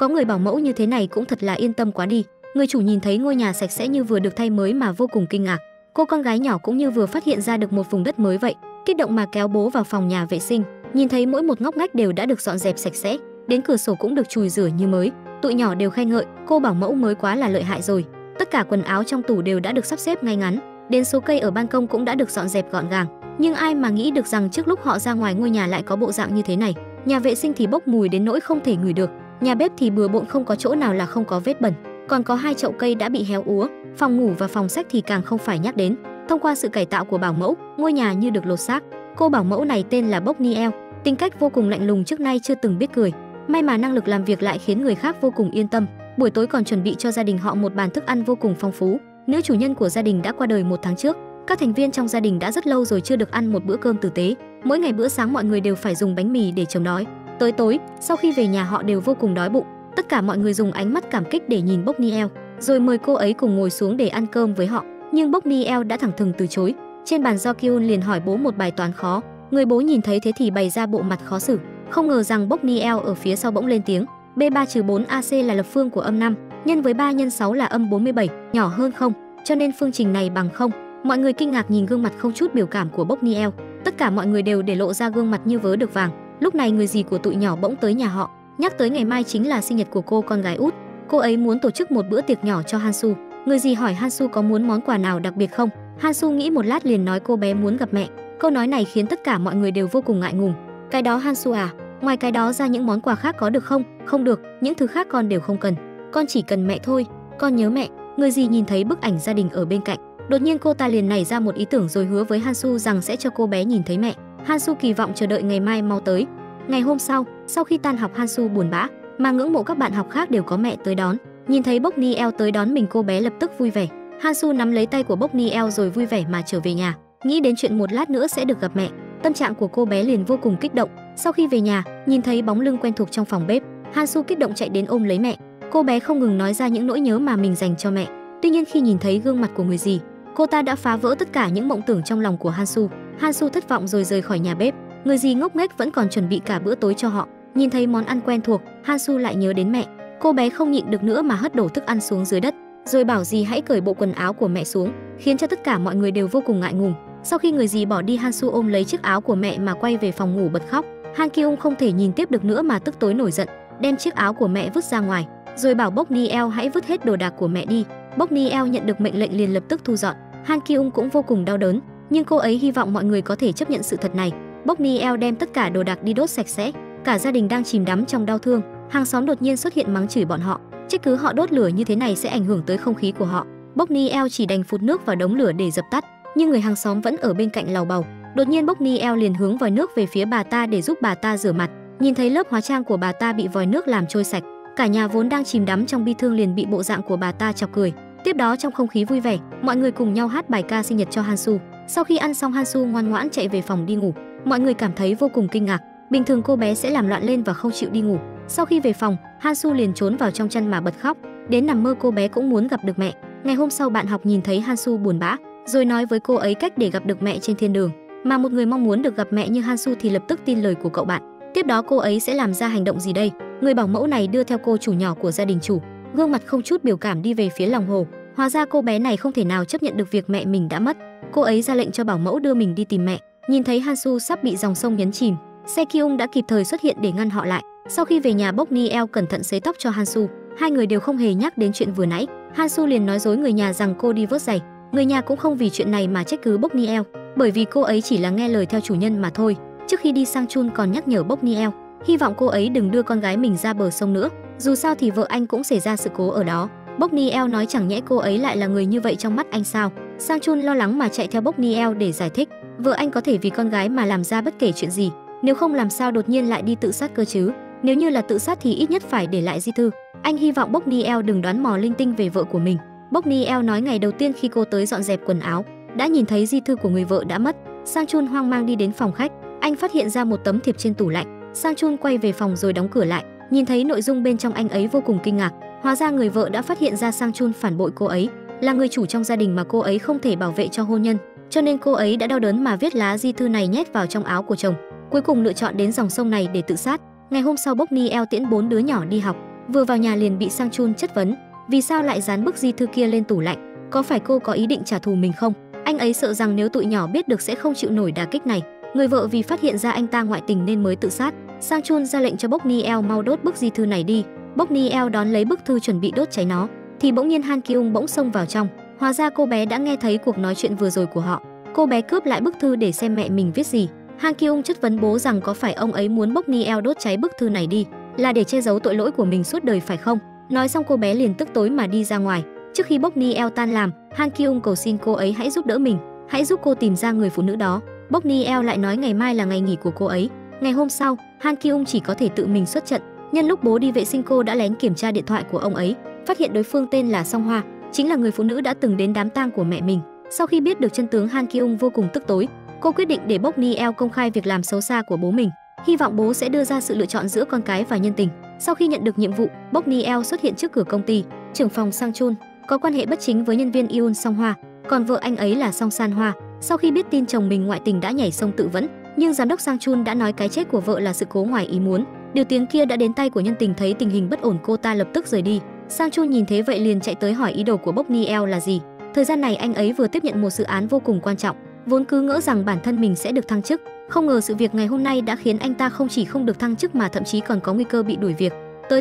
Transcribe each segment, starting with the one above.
Có người bảo mẫu như thế này cũng thật là yên tâm quá đi. Người chủ nhìn thấy ngôi nhà sạch sẽ như vừa được thay mới mà vô cùng kinh ngạc. Cô con gái nhỏ cũng như vừa phát hiện ra được một vùng đất mới vậy, kích động mà kéo bố vào phòng nhà vệ sinh, nhìn thấy mỗi một ngóc ngách đều đã được dọn dẹp sạch sẽ, đến cửa sổ cũng được chùi rửa như mới. Tụi nhỏ đều khen ngợi, cô bảo mẫu mới quá là lợi hại rồi. Tất cả quần áo trong tủ đều đã được sắp xếp ngay ngắn, đến số cây ở ban công cũng đã được dọn dẹp gọn gàng. Nhưng ai mà nghĩ được rằng trước lúc họ ra ngoài ngôi nhà lại có bộ dạng như thế này. Nhà vệ sinh thì bốc mùi đến nỗi không thể ngửi được, nhà bếp thì bừa bộn không có chỗ nào là không có vết bẩn, còn có 2 chậu cây đã bị héo úa, phòng ngủ và phòng sách thì càng không phải nhắc đến. Thông qua sự cải tạo của bảo mẫu, ngôi nhà như được lột xác. Cô bảo mẫu này tên là Bokniel, tính cách vô cùng lạnh lùng, trước nay chưa từng biết cười. May mà năng lực làm việc lại khiến người khác vô cùng yên tâm. Buổi tối còn chuẩn bị cho gia đình họ một bàn thức ăn vô cùng phong phú. Nữ chủ nhân của gia đình đã qua đời 1 tháng trước. Các thành viên trong gia đình đã rất lâu rồi chưa được ăn một bữa cơm tử tế. Mỗi ngày bữa sáng mọi người đều phải dùng bánh mì để chống đói. Tới tối, sau khi về nhà họ đều vô cùng đói bụng. Tất cả mọi người dùng ánh mắt cảm kích để nhìn Bokniel, rồi mời cô ấy cùng ngồi xuống để ăn cơm với họ. Nhưng Bokniel đã thẳng thừng từ chối. Trên bàn Jokyun liền hỏi bố một bài toán khó. Người bố nhìn thấy thế thì bày ra bộ mặt khó xử. Không ngờ rằng Bokniel ở phía sau bỗng lên tiếng. B3-4AC là lập phương của âm 5, nhân với 3 x 6 là âm 47, nhỏ hơn 0, cho nên phương trình này bằng 0. Mọi người kinh ngạc nhìn gương mặt không chút biểu cảm của Bokniel. Tất cả mọi người đều để lộ ra gương mặt như vớ được vàng. Lúc này người dì của tụi nhỏ bỗng tới nhà họ, nhắc tới ngày mai chính là sinh nhật của cô con gái út. Cô ấy muốn tổ chức một bữa tiệc nhỏ cho Hansu. Người dì hỏi Hansu có muốn món quà nào đặc biệt không. Hansu nghĩ một lát liền nói cô bé muốn gặp mẹ. Câu nói này khiến tất cả mọi người đều vô cùng ngại ngùng. Cái đó Hansu à, ngoài cái đó ra những món quà khác có được không? Không được, những thứ khác con đều không cần. Con chỉ cần mẹ thôi, con nhớ mẹ. Người dì nhìn thấy bức ảnh gia đình ở bên cạnh, đột nhiên cô ta liền nảy ra một ý tưởng rồi hứa với Hansu rằng sẽ cho cô bé nhìn thấy mẹ. Hansu kỳ vọng chờ đợi ngày mai mau tới. Ngày hôm sau khi tan học Hansu buồn bã mà ngưỡng mộ các bạn học khác đều có mẹ tới đón. Nhìn thấy Bokniel tới đón mình, cô bé lập tức vui vẻ. Hansu nắm lấy tay của Bokniel rồi vui vẻ mà trở về nhà, nghĩ đến chuyện một lát nữa sẽ được gặp mẹ. Tâm trạng của cô bé liền vô cùng kích động. Sau khi về nhà, nhìn thấy bóng lưng quen thuộc trong phòng bếp, Hansu kích động chạy đến ôm lấy mẹ. Cô bé không ngừng nói ra những nỗi nhớ mà mình dành cho mẹ. Tuy nhiên khi nhìn thấy gương mặt của người dì, cô ta đã phá vỡ tất cả những mộng tưởng trong lòng của Hansu. Hansu thất vọng rồi rời khỏi nhà bếp. Người dì ngốc nghếch vẫn còn chuẩn bị cả bữa tối cho họ. Nhìn thấy món ăn quen thuộc, Hansu lại nhớ đến mẹ. Cô bé không nhịn được nữa mà hất đổ thức ăn xuống dưới đất, rồi bảo dì hãy cởi bộ quần áo của mẹ xuống, khiến cho tất cả mọi người đều vô cùng ngại ngùng. Sau khi người dì bỏ đi, Hansu ôm lấy chiếc áo của mẹ mà quay về phòng ngủ bật khóc. Han Kyung không thể nhìn tiếp được nữa mà tức tối nổi giận, đem chiếc áo của mẹ vứt ra ngoài, rồi bảo Bokniel hãy vứt hết đồ đạc của mẹ đi. Bokniel nhận được mệnh lệnh liền lập tức thu dọn. Han Kyung cũng vô cùng đau đớn, nhưng cô ấy hy vọng mọi người có thể chấp nhận sự thật này. Bokniel đem tất cả đồ đạc đi đốt sạch sẽ. Cả gia đình đang chìm đắm trong đau thương. Hàng xóm đột nhiên xuất hiện mắng chửi bọn họ, trách cứ họ đốt lửa như thế này sẽ ảnh hưởng tới không khí của họ. Bokniel chỉ đành phụt nước vào đống lửa để dập tắt, nhưng người hàng xóm vẫn ở bên cạnh lầu bầu. Đột nhiên Bokniel liền hướng vòi nước về phía bà ta để giúp bà ta rửa mặt. Nhìn thấy lớp hóa trang của bà ta bị vòi nước làm trôi sạch, cả nhà vốn đang chìm đắm trong bi thương liền bị bộ dạng của bà ta chọc cười. Tiếp đó trong không khí vui vẻ, mọi người cùng nhau hát bài ca sinh nhật cho Hansu. Sau khi ăn xong, Hansu ngoan ngoãn chạy về phòng đi ngủ. Mọi người cảm thấy vô cùng kinh ngạc. Bình thường cô bé sẽ làm loạn lên và không chịu đi ngủ. Sau khi về phòng, Hansu liền trốn vào trong chăn mà bật khóc. Đến nằm mơ cô bé cũng muốn gặp được mẹ. Ngày hôm sau, bạn học nhìn thấy Hansu buồn bã, rồi nói với cô ấy cách để gặp được mẹ trên thiên đường. Mà một người mong muốn được gặp mẹ như Hansu thì lập tức tin lời của cậu bạn. Tiếp đó cô ấy sẽ làm ra hành động gì đây? Người bảo mẫu này đưa theo cô chủ nhỏ của gia đình chủ, gương mặt không chút biểu cảm đi về phía lòng hồ. Hóa ra cô bé này không thể nào chấp nhận được việc mẹ mình đã mất. Cô ấy ra lệnh cho bảo mẫu đưa mình đi tìm mẹ. Nhìn thấy Hansu sắp bị dòng sông nhấn chìm, Sekyung đã kịp thời xuất hiện để ngăn họ lại. Sau khi về nhà, Bokniel cẩn thận sấy tóc cho Hansu. Hai người đều không hề nhắc đến chuyện vừa nãy. Hansu liền nói dối người nhà rằng cô đi vớt giày. Người nhà cũng không vì chuyện này mà trách cứ Bokniel, bởi vì cô ấy chỉ là nghe lời theo chủ nhân mà thôi. Trước khi đi, Sang-chun còn nhắc nhở Bokniel, hy vọng cô ấy đừng đưa con gái mình ra bờ sông nữa, dù sao thì vợ anh cũng xảy ra sự cố ở đó. Bokniel nói chẳng nhẽ cô ấy lại là người như vậy trong mắt anh sao? Sang-chun lo lắng mà chạy theo Bokniel để giải thích, vợ anh có thể vì con gái mà làm ra bất kể chuyện gì, nếu không làm sao đột nhiên lại đi tự sát cơ chứ? Nếu như là tự sát thì ít nhất phải để lại di thư. Anh hy vọng Bokniel đừng đoán mò linh tinh về vợ của mình. Bokniel nói ngày đầu tiên khi cô tới dọn dẹp quần áo, đã nhìn thấy di thư của người vợ đã mất. Sang-chun hoang mang đi đến phòng khách, anh phát hiện ra một tấm thiệp trên tủ lạnh. Sang-chun quay về phòng rồi đóng cửa lại, nhìn thấy nội dung bên trong anh ấy vô cùng kinh ngạc. Hóa ra người vợ đã phát hiện ra Sang-chun phản bội cô ấy, là người chủ trong gia đình mà cô ấy không thể bảo vệ cho hôn nhân, cho nên cô ấy đã đau đớn mà viết lá di thư này nhét vào trong áo của chồng, cuối cùng lựa chọn đến dòng sông này để tự sát. Ngày hôm sau, Bokniel tiễn 4 đứa nhỏ đi học. vừa vào nhà liền bị Sang Chun chất vấn, vì sao lại dán bức di thư kia lên tủ lạnh, có phải cô có ý định trả thù mình không? Anh ấy sợ rằng nếu tụi nhỏ biết được sẽ không chịu nổi đả kích này. Người vợ vì phát hiện ra anh ta ngoại tình nên mới tự sát. Sang Chun ra lệnh cho Bok Niel mau đốt bức di thư này đi. Bok Niel đón lấy bức thư chuẩn bị đốt cháy nó, thì bỗng nhiên Han Kyung bỗng xông vào trong. Hóa ra cô bé đã nghe thấy cuộc nói chuyện vừa rồi của họ. Cô bé cướp lại bức thư để xem mẹ mình viết gì. Han Kyung chất vấn bố rằng có phải ông ấy muốn Bok Niel đốt cháy bức thư này đi là để che giấu tội lỗi của mình suốt đời phải không? Nói xong cô bé liền tức tối mà đi ra ngoài. Trước khi Bok Niel tan làm, Han Kyung cầu xin cô ấy hãy giúp đỡ mình, hãy giúp cô tìm ra người phụ nữ đó. Bok Niel lại nói ngày mai là ngày nghỉ của cô ấy. Ngày hôm sau, Han Kyung chỉ có thể tự mình xuất trận. Nhân lúc bố đi vệ sinh, cô đã lén kiểm tra điện thoại của ông ấy, phát hiện đối phương tên là Song Hoa, chính là người phụ nữ đã từng đến đám tang của mẹ mình. Sau khi biết được chân tướng, Han Kyung vô cùng tức tối. Cô quyết định để Bok Niel công khai việc làm xấu xa của bố mình, hy vọng bố sẽ đưa ra sự lựa chọn giữa con cái và nhân tình. Sau khi nhận được nhiệm vụ, Bok Niel xuất hiện trước cửa công ty. Trưởng phòng Sang Chun có quan hệ bất chính với nhân viên Yoon Song Hoa, còn vợ anh ấy là Song San Hoa. Sau khi biết tin chồng mình ngoại tình đã nhảy sông tự vẫn, nhưng giám đốc Sang Chun đã nói cái chết của vợ là sự cố ngoài ý muốn. Điều tiếng kia đã đến tay của nhân tình, thấy tình hình bất ổn cô ta lập tức rời đi. Sang Chun nhìn thế vậy liền chạy tới hỏi ý đồ của Bok Niel là gì. Thời gian này anh ấy vừa tiếp nhận một dự án vô cùng quan trọng, vốn cứ ngỡ rằng bản thân mình sẽ được thăng chức, không ngờ sự việc ngày hôm nay đã khiến anh ta không chỉ không được thăng chức mà thậm chí còn có nguy cơ bị đuổi việc.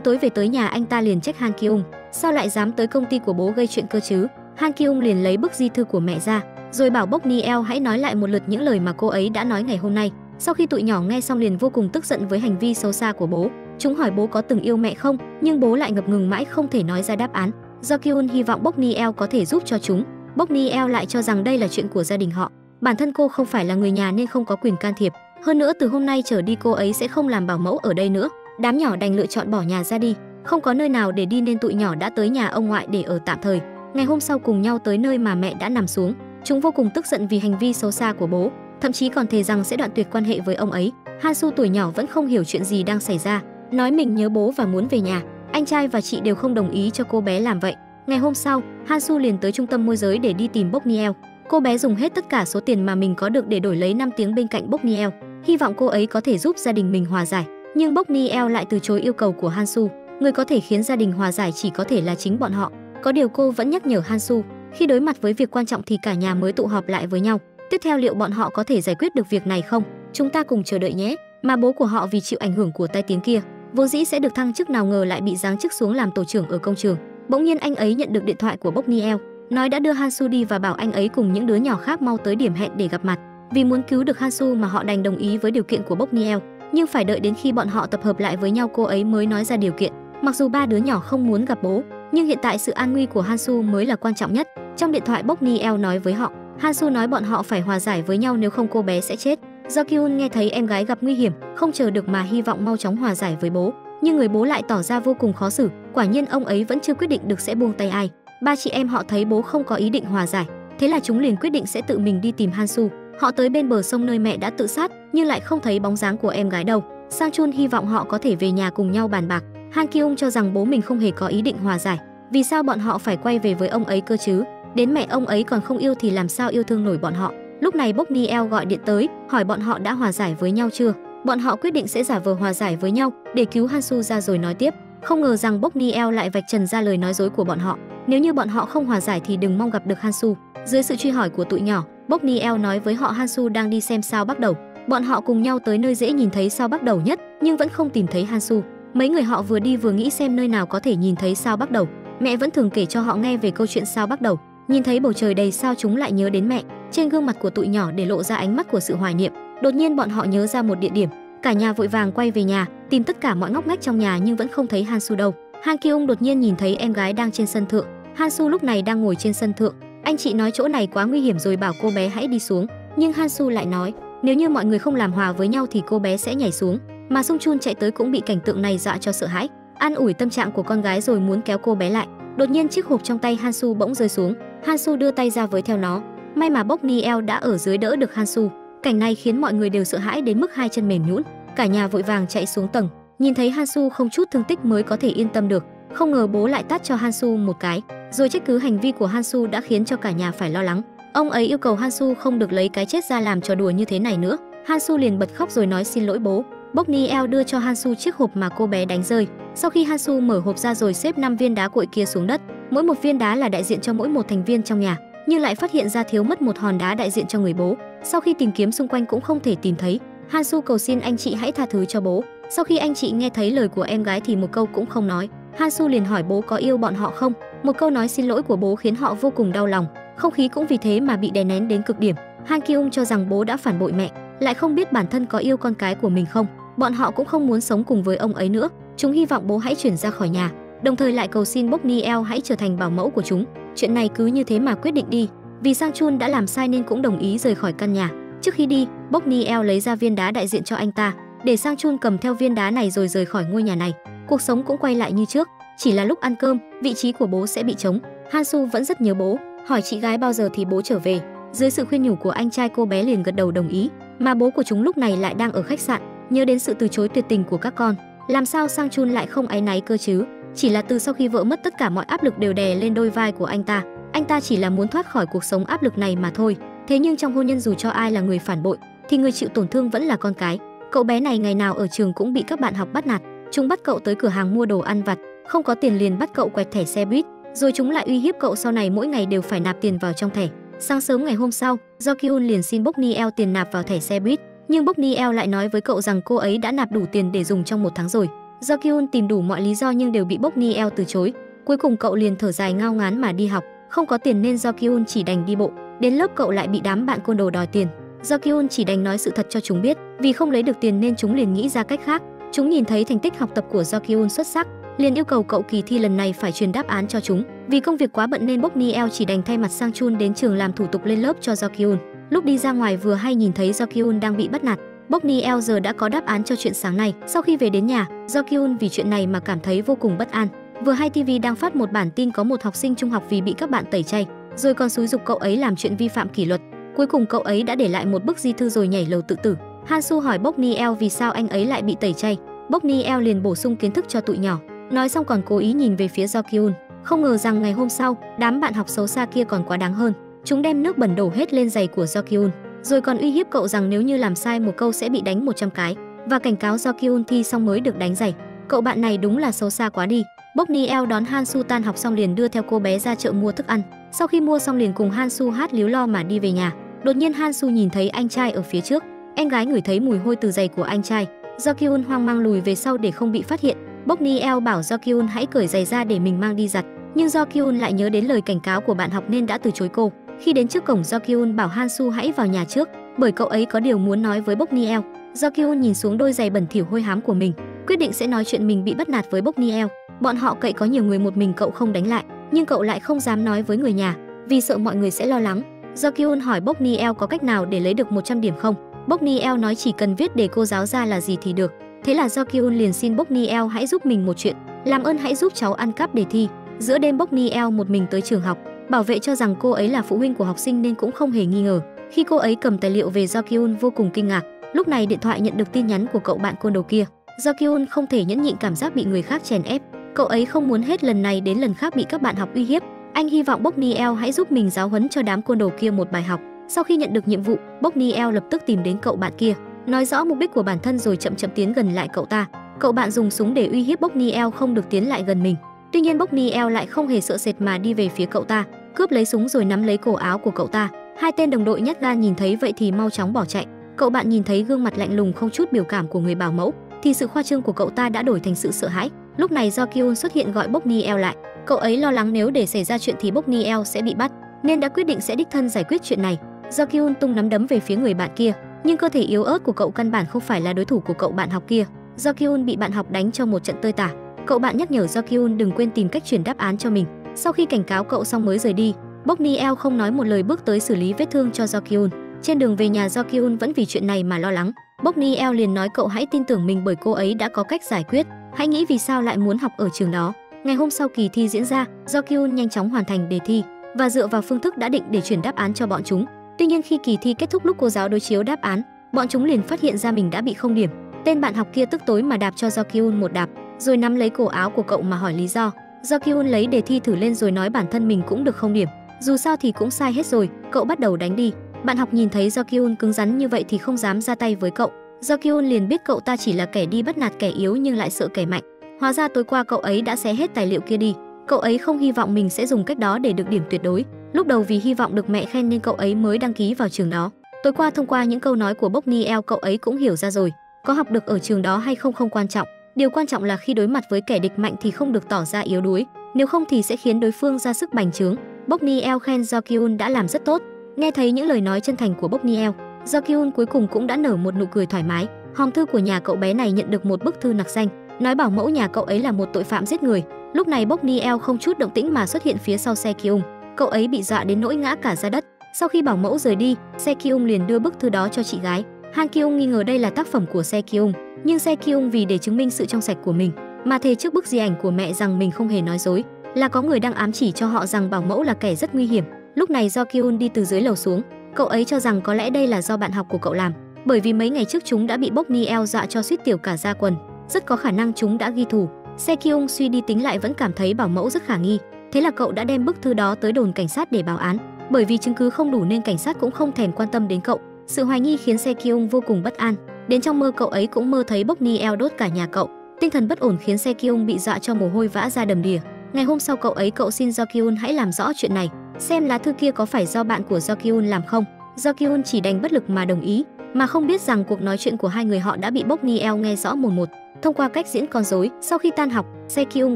Tối về tới nhà, anh ta liền trách Han Kyung, sao lại dám tới công ty của bố gây chuyện cơ chứ? Han Kyung liền lấy bức di thư của mẹ ra, rồi bảo Bok Niel hãy nói lại một lượt những lời mà cô ấy đã nói ngày hôm nay. Sau khi tụi nhỏ nghe xong liền vô cùng tức giận với hành vi xấu xa của bố. Chúng hỏi bố có từng yêu mẹ không, nhưng bố lại ngập ngừng mãi không thể nói ra đáp án. Do Kyun hy vọng Bok Niel có thể giúp cho chúng, Bok Niel lại cho rằng đây là chuyện của gia đình họ. Bản thân cô không phải là người nhà nên không có quyền can thiệp. Hơn nữa từ hôm nay trở đi cô ấy sẽ không làm bảo mẫu ở đây nữa. Đám nhỏ đành lựa chọn bỏ nhà ra đi, không có nơi nào để đi nên tụi nhỏ đã tới nhà ông ngoại để ở tạm thời. Ngày hôm sau cùng nhau tới nơi mà mẹ đã nằm xuống. Chúng vô cùng tức giận vì hành vi xấu xa của bố, thậm chí còn thề rằng sẽ đoạn tuyệt quan hệ với ông ấy. Han-su tuổi nhỏ vẫn không hiểu chuyện gì đang xảy ra, nói mình nhớ bố và muốn về nhà. Anh trai và chị đều không đồng ý cho cô bé làm vậy. Ngày hôm sau, Han-su liền tới trung tâm môi giới để đi tìm Bok Niel. Cô bé dùng hết tất cả số tiền mà mình có được để đổi lấy 5 tiếng bên cạnh Bok Niel, hy vọng cô ấy có thể giúp gia đình mình hòa giải. Nhưng Bok Niel lại từ chối yêu cầu của Han-su. Người có thể khiến gia đình hòa giải chỉ có thể là chính bọn họ. Có điều cô vẫn nhắc nhở Han-su, khi đối mặt với việc quan trọng thì cả nhà mới tụ họp lại với nhau. Tiếp theo liệu bọn họ có thể giải quyết được việc này không? Chúng ta cùng chờ đợi nhé. Mà bố của họ vì chịu ảnh hưởng của tai tiếng kia, vốn dĩ sẽ được thăng chức, nào ngờ lại bị giáng chức xuống làm tổ trưởng ở công trường. Bỗng nhiên anh ấy nhận được điện thoại của Bok Niel, nói đã đưa Han-su đi và bảo anh ấy cùng những đứa nhỏ khác mau tới điểm hẹn để gặp mặt. Vì muốn cứu được Han-su mà họ đành đồng ý với điều kiện của Bok Niel, nhưng phải đợi đến khi bọn họ tập hợp lại với nhau cô ấy mới nói ra điều kiện. Mặc dù ba đứa nhỏ không muốn gặp bố, nhưng hiện tại sự an nguy của Han-su mới là quan trọng nhất. Trong điện thoại Bok Niel nói với họ, Han-su nói bọn họ phải hòa giải với nhau nếu không cô bé sẽ chết. Do Kyun nghe thấy em gái gặp nguy hiểm, không chờ được mà hy vọng mau chóng hòa giải với bố, nhưng người bố lại tỏ ra vô cùng khó xử. Quả nhiên ông ấy vẫn chưa quyết định được sẽ buông tay ai. Ba chị em họ thấy bố không có ý định hòa giải, thế là chúng liền quyết định sẽ tự mình đi tìm Han-su. Họ tới bên bờ sông nơi mẹ đã tự sát, nhưng lại không thấy bóng dáng của em gái đâu. Sang Chun hy vọng họ có thể về nhà cùng nhau bàn bạc. Han Kyung cho rằng bố mình không hề có ý định hòa giải, vì sao bọn họ phải quay về với ông ấy cơ chứ? Đến mẹ ông ấy còn không yêu thì làm sao yêu thương nổi bọn họ? Lúc này Bok Niel gọi điện tới, hỏi bọn họ đã hòa giải với nhau chưa. Bọn họ quyết định sẽ giả vờ hòa giải với nhau để cứu Han-su ra rồi nói tiếp. Không ngờ rằng Bok Niel lại vạch trần ra lời nói dối của bọn họ. Nếu như bọn họ không hòa giải thì đừng mong gặp được Han-su. Dưới sự truy hỏi của tụi nhỏ, Bok Niel nói với họ Han-su đang đi xem sao Bắc Đầu. Bọn họ cùng nhau tới nơi dễ nhìn thấy sao Bắc Đầu nhất, nhưng vẫn không tìm thấy Han-su. Mấy người họ vừa đi vừa nghĩ xem nơi nào có thể nhìn thấy sao Bắc Đầu. Mẹ vẫn thường kể cho họ nghe về câu chuyện sao Bắc Đầu. Nhìn thấy bầu trời đầy sao chúng lại nhớ đến mẹ. Trên gương mặt của tụi nhỏ để lộ ra ánh mắt của sự hoài niệm. Đột nhiên bọn họ nhớ ra một địa điểm. Cả nhà vội vàng quay về nhà, tìm tất cả mọi ngóc ngách trong nhà nhưng vẫn không thấy Han-su đâu. Han Kyung đột nhiên nhìn thấy em gái đang trên sân thượng. Han-su lúc này đang ngồi trên sân thượng. Anh chị nói chỗ này quá nguy hiểm rồi bảo cô bé hãy đi xuống. Nhưng Han-su lại nói, nếu như mọi người không làm hòa với nhau thì cô bé sẽ nhảy xuống. Mà Song Chun chạy tới cũng bị cảnh tượng này dọa cho sợ hãi. An ủi tâm trạng của con gái rồi muốn kéo cô bé lại. Đột nhiên chiếc hộp trong tay Han-su bỗng rơi xuống. Han-su đưa tay ra với theo nó. May mà Bok Niel đã ở dưới đỡ được Han-su. Cảnh này khiến mọi người đều sợ hãi đến mức hai chân mềm nhũn. Cả nhà vội vàng chạy xuống tầng, nhìn thấy Han-su không chút thương tích mới có thể yên tâm được. Không ngờ bố lại tát cho Han-su một cái, rồi trách cứ hành vi của Han-su đã khiến cho cả nhà phải lo lắng. Ông ấy yêu cầu Han-su không được lấy cái chết ra làm trò đùa như thế này nữa. Han-su liền bật khóc rồi nói xin lỗi bố. Bokniel đưa cho Hansu chiếc hộp mà cô bé đánh rơi. Sau khi Hansu mở hộp ra rồi xếp 5 viên đá cuội kia xuống đất, mỗi một viên đá là đại diện cho mỗi một thành viên trong nhà, nhưng lại phát hiện ra thiếu mất một hòn đá đại diện cho người bố. Sau khi tìm kiếm xung quanh cũng không thể tìm thấy, Hansu cầu xin anh chị hãy tha thứ cho bố. Sau khi anh chị nghe thấy lời của em gái thì một câu cũng không nói. Hansu liền hỏi bố có yêu bọn họ không. Một câu nói xin lỗi của bố khiến họ vô cùng đau lòng, không khí cũng vì thế mà bị đè nén đến cực điểm. Han Kyung cho rằng bố đã phản bội mẹ, lại không biết bản thân có yêu con cái của mình không. Bọn họ cũng không muốn sống cùng với ông ấy nữa. Chúng hy vọng bố hãy chuyển ra khỏi nhà, đồng thời lại cầu xin Bokniel hãy trở thành bảo mẫu của chúng. Chuyện này cứ như thế mà quyết định đi. Vì Sang Chun đã làm sai nên cũng đồng ý rời khỏi căn nhà. Trước khi đi, Bokniel lấy ra viên đá đại diện cho anh ta, để Sang Chun cầm theo viên đá này rồi rời khỏi ngôi nhà này. Cuộc sống cũng quay lại như trước, chỉ là lúc ăn cơm, vị trí của bố sẽ bị trống. Hansu vẫn rất nhớ bố, hỏi chị gái bao giờ thì bố trở về. Dưới sự khuyên nhủ của anh trai, cô bé liền gật đầu đồng ý, mà bố của chúng lúc này lại đang ở khách sạn. Nhớ đến sự từ chối tuyệt tình của các con, làm sao Sang Chun lại không áy náy cơ chứ? Chỉ là từ sau khi vợ mất, tất cả mọi áp lực đều đè lên đôi vai của anh ta. Anh ta chỉ là muốn thoát khỏi cuộc sống áp lực này mà thôi. Thế nhưng trong hôn nhân, dù cho ai là người phản bội thì người chịu tổn thương vẫn là con cái. Cậu bé này ngày nào ở trường cũng bị các bạn học bắt nạt. Chúng bắt cậu tới cửa hàng mua đồ ăn vặt, không có tiền liền bắt cậu quẹt thẻ xe buýt, rồi chúng lại uy hiếp cậu sau này mỗi ngày đều phải nạp tiền vào trong thẻ. Sáng sớm ngày hôm sau, Do Kyun liền xin Bokniel tiền nạp vào thẻ xe buýt, nhưng Bokniel lại nói với cậu rằng cô ấy đã nạp đủ tiền để dùng trong 1 tháng rồi. Do Kyun tìm đủ mọi lý do nhưng đều bị Bokniel từ chối. Cuối cùng cậu liền thở dài ngao ngán mà đi học. Không có tiền nên Do Kyun chỉ đành đi bộ. Đến lớp cậu lại bị đám bạn côn đồ đòi tiền. Do Kyun chỉ đành nói sự thật cho chúng biết. Vì không lấy được tiền nên chúng liền nghĩ ra cách khác. Chúng nhìn thấy thành tích học tập của Do Kyun xuất sắc, liền yêu cầu cậu kỳ thi lần này phải truyền đáp án cho chúng. Vì công việc quá bận nên Bokniel chỉ đành thay mặt Sang Chun đến trường làm thủ tục lên lớp cho Do Kyun. Lúc đi ra ngoài vừa hay nhìn thấy Do Kyun đang bị bắt nạt. Bokniel giờ đã có đáp án cho chuyện sáng nay. Sau khi về đến nhà, Do Kyun vì chuyện này mà cảm thấy vô cùng bất an. Vừa hay TV đang phát một bản tin có một học sinh trung học vì bị các bạn tẩy chay, rồi còn xúi giục cậu ấy làm chuyện vi phạm kỷ luật. Cuối cùng cậu ấy đã để lại một bức di thư rồi nhảy lầu tự tử. Hansu hỏi Bokniel vì sao anh ấy lại bị tẩy chay. Bokniel liền bổ sung kiến thức cho tụi nhỏ. Nói xong còn cố ý nhìn về phía Do Kyun. Không ngờ rằng ngày hôm sau, đám bạn học xấu xa kia còn quá đáng hơn. Chúng đem nước bẩn đổ hết lên giày của Do Kyun, rồi còn uy hiếp cậu rằng nếu như làm sai một câu sẽ bị đánh 100 cái, và cảnh cáo Do Kyun thi xong mới được đánh giày. Cậu bạn này đúng là xấu xa quá đi. Bokniel đón Hansu tan học xong liền đưa theo cô bé ra chợ mua thức ăn. Sau khi mua xong liền cùng Hansu hát líu lo mà đi về nhà. Đột nhiên Hansu nhìn thấy anh trai ở phía trước. Em gái ngửi thấy mùi hôi từ giày của anh trai. Do Kyun hoang mang lùi về sau để không bị phát hiện. Bokniel bảo Do Kyun hãy cởi giày ra để mình mang đi giặt, nhưng Do Kyun lại nhớ đến lời cảnh cáo của bạn học nên đã từ chối cô. Khi đến trước cổng, Do Kyun bảo Hansu hãy vào nhà trước, bởi cậu ấy có điều muốn nói với Bokniel. Do Kyun nhìn xuống đôi giày bẩn thỉu hôi hám của mình, quyết định sẽ nói chuyện mình bị bắt nạt với Bokniel. Bọn họ cậy có nhiều người, một mình cậu không đánh lại, nhưng cậu lại không dám nói với người nhà vì sợ mọi người sẽ lo lắng. Do Kyun hỏi Bokniel có cách nào để lấy được 100 điểm không. Bokniel nói chỉ cần viết để cô giáo ra là gì thì được. Thế là Do Kyun liền xin Bokniel hãy giúp mình một chuyện, làm ơn hãy giúp cháu ăn cắp đề thi. Giữa đêm Bokniel một mình tới trường học, bảo vệ cho rằng cô ấy là phụ huynh của học sinh nên cũng không hề nghi ngờ. Khi cô ấy cầm tài liệu về, Do Kyun vô cùng kinh ngạc. Lúc này điện thoại nhận được tin nhắn của cậu bạn côn đồ kia. Do Kyun không thể nhẫn nhịn cảm giác bị người khác chèn ép. Cậu ấy không muốn hết lần này đến lần khác bị các bạn học uy hiếp. Anh hy vọng Bokniel hãy giúp mình giáo huấn cho đám côn đồ kia một bài học. Sau khi nhận được nhiệm vụ, Bokniel lập tức tìm đến cậu bạn kia, nói rõ mục đích của bản thân rồi chậm chậm tiến gần lại cậu ta. Cậu bạn dùng súng để uy hiếp Bokniel không được tiến lại gần mình. Tuy nhiên Bokniel lại không hề sợ sệt mà đi về phía cậu ta, cướp lấy súng rồi nắm lấy cổ áo của cậu ta. Hai tên đồng đội nhát gan nhìn thấy vậy thì mau chóng bỏ chạy. Cậu bạn nhìn thấy gương mặt lạnh lùng không chút biểu cảm của người bảo mẫu thì sự khoa trương của cậu ta đã đổi thành sự sợ hãi. Lúc này Do Kyun xuất hiện gọi Bokniel lại. Cậu ấy lo lắng nếu để xảy ra chuyện thì Bokniel sẽ bị bắt, nên đã quyết định sẽ đích thân giải quyết chuyện này. Do Kyun tung nắm đấm về phía người bạn kia, nhưng cơ thể yếu ớt của cậu căn bản không phải là đối thủ của cậu bạn học kia. Do Kyun bị bạn học đánh cho một trận tơi tả. Cậu bạn nhắc nhở Do Kyun đừng quên tìm cách truyền đáp án cho mình. Sau khi cảnh cáo cậu xong mới rời đi. Bokniel không nói một lời bước tới xử lý vết thương cho Do Kyun. Trên đường về nhà, Do Kyun vẫn vì chuyện này mà lo lắng. Bokniel liền nói cậu hãy tin tưởng mình bởi cô ấy đã có cách giải quyết. Hãy nghĩ vì sao lại muốn học ở trường đó. Ngày hôm sau kỳ thi diễn ra, Do Kyun nhanh chóng hoàn thành đề thi và dựa vào phương thức đã định để chuyển đáp án cho bọn chúng. Tuy nhiên khi kỳ thi kết thúc, lúc cô giáo đối chiếu đáp án, bọn chúng liền phát hiện ra mình đã bị không điểm. Tên bạn học kia tức tối mà đạp cho Do Kyun một đạp, rồi nắm lấy cổ áo của cậu mà hỏi lý do. Do Kyun lấy đề thi thử lên rồi nói bản thân mình cũng được không điểm, dù sao thì cũng sai hết rồi. Cậu bắt đầu đánh đi. Bạn học nhìn thấy Do Kyun cứng rắn như vậy thì không dám ra tay với cậu. Do Kyun liền biết cậu ta chỉ là kẻ đi bắt nạt kẻ yếu nhưng lại sợ kẻ mạnh. Hóa ra tối qua cậu ấy đã xé hết tài liệu kia đi. Cậu ấy không hy vọng mình sẽ dùng cách đó để được điểm tuyệt đối. Lúc đầu vì hy vọng được mẹ khen nên cậu ấy mới đăng ký vào trường đó. Tối qua thông qua những câu nói của Bokniel, cậu ấy cũng hiểu ra rồi, có học được ở trường đó hay không không quan trọng. Điều quan trọng là khi đối mặt với kẻ địch mạnh thì không được tỏ ra yếu đuối, nếu không thì sẽ khiến đối phương ra sức bành trướng. Bokniel khen Do Kyun đã làm rất tốt. Nghe thấy những lời nói chân thành của Bokniel, Do Kyun cuối cùng cũng đã nở một nụ cười thoải mái. Hòm thư của nhà cậu bé này nhận được một bức thư nặc danh, nói bảo mẫu nhà cậu ấy là một tội phạm giết người. Lúc này Bokniel không chút động tĩnh mà xuất hiện phía sau Se Kyung. Cậu ấy bị dọa đến nỗi ngã cả ra đất. Sau khi bảo mẫu rời đi, Se Kyung liền đưa bức thư đó cho chị gái. Han Kyung nghi ngờ đây là tác phẩm của Se Kyung, nhưng Se Kyung vì để chứng minh sự trong sạch của mình mà thề trước bức di ảnh của mẹ rằng mình không hề nói dối, là có người đang ám chỉ cho họ rằng bảo mẫu là kẻ rất nguy hiểm. Lúc này Do Kyun đi từ dưới lầu xuống, cậu ấy cho rằng có lẽ đây là do bạn học của cậu làm, bởi vì mấy ngày trước chúng đã bị Bokniel dọa cho suýt tiểu cả da quần, rất có khả năng chúng đã ghi thù. Se Kyung suy đi tính lại vẫn cảm thấy bảo mẫu rất khả nghi, thế là cậu đã đem bức thư đó tới đồn cảnh sát để báo án. Bởi vì chứng cứ không đủ nên cảnh sát cũng không thèm quan tâm đến cậu. Sự hoài nghi khiến Se Kyung vô cùng bất an. Đến trong mơ cậu ấy cũng mơ thấy Bokniel đốt cả nhà cậu. Tinh thần bất ổn khiến Se Kyung bị dọa cho mồ hôi vã ra đầm đìa. Ngày hôm sau cậu xin Do Kyun hãy làm rõ chuyện này, xem lá thư kia có phải do bạn của Do Kyun làm không. Do Kyun chỉ đành bất lực mà đồng ý, mà không biết rằng cuộc nói chuyện của hai người họ đã bị Bokniel nghe rõ mồn một. Thông qua cách diễn con rối, sau khi tan học, Se Kyung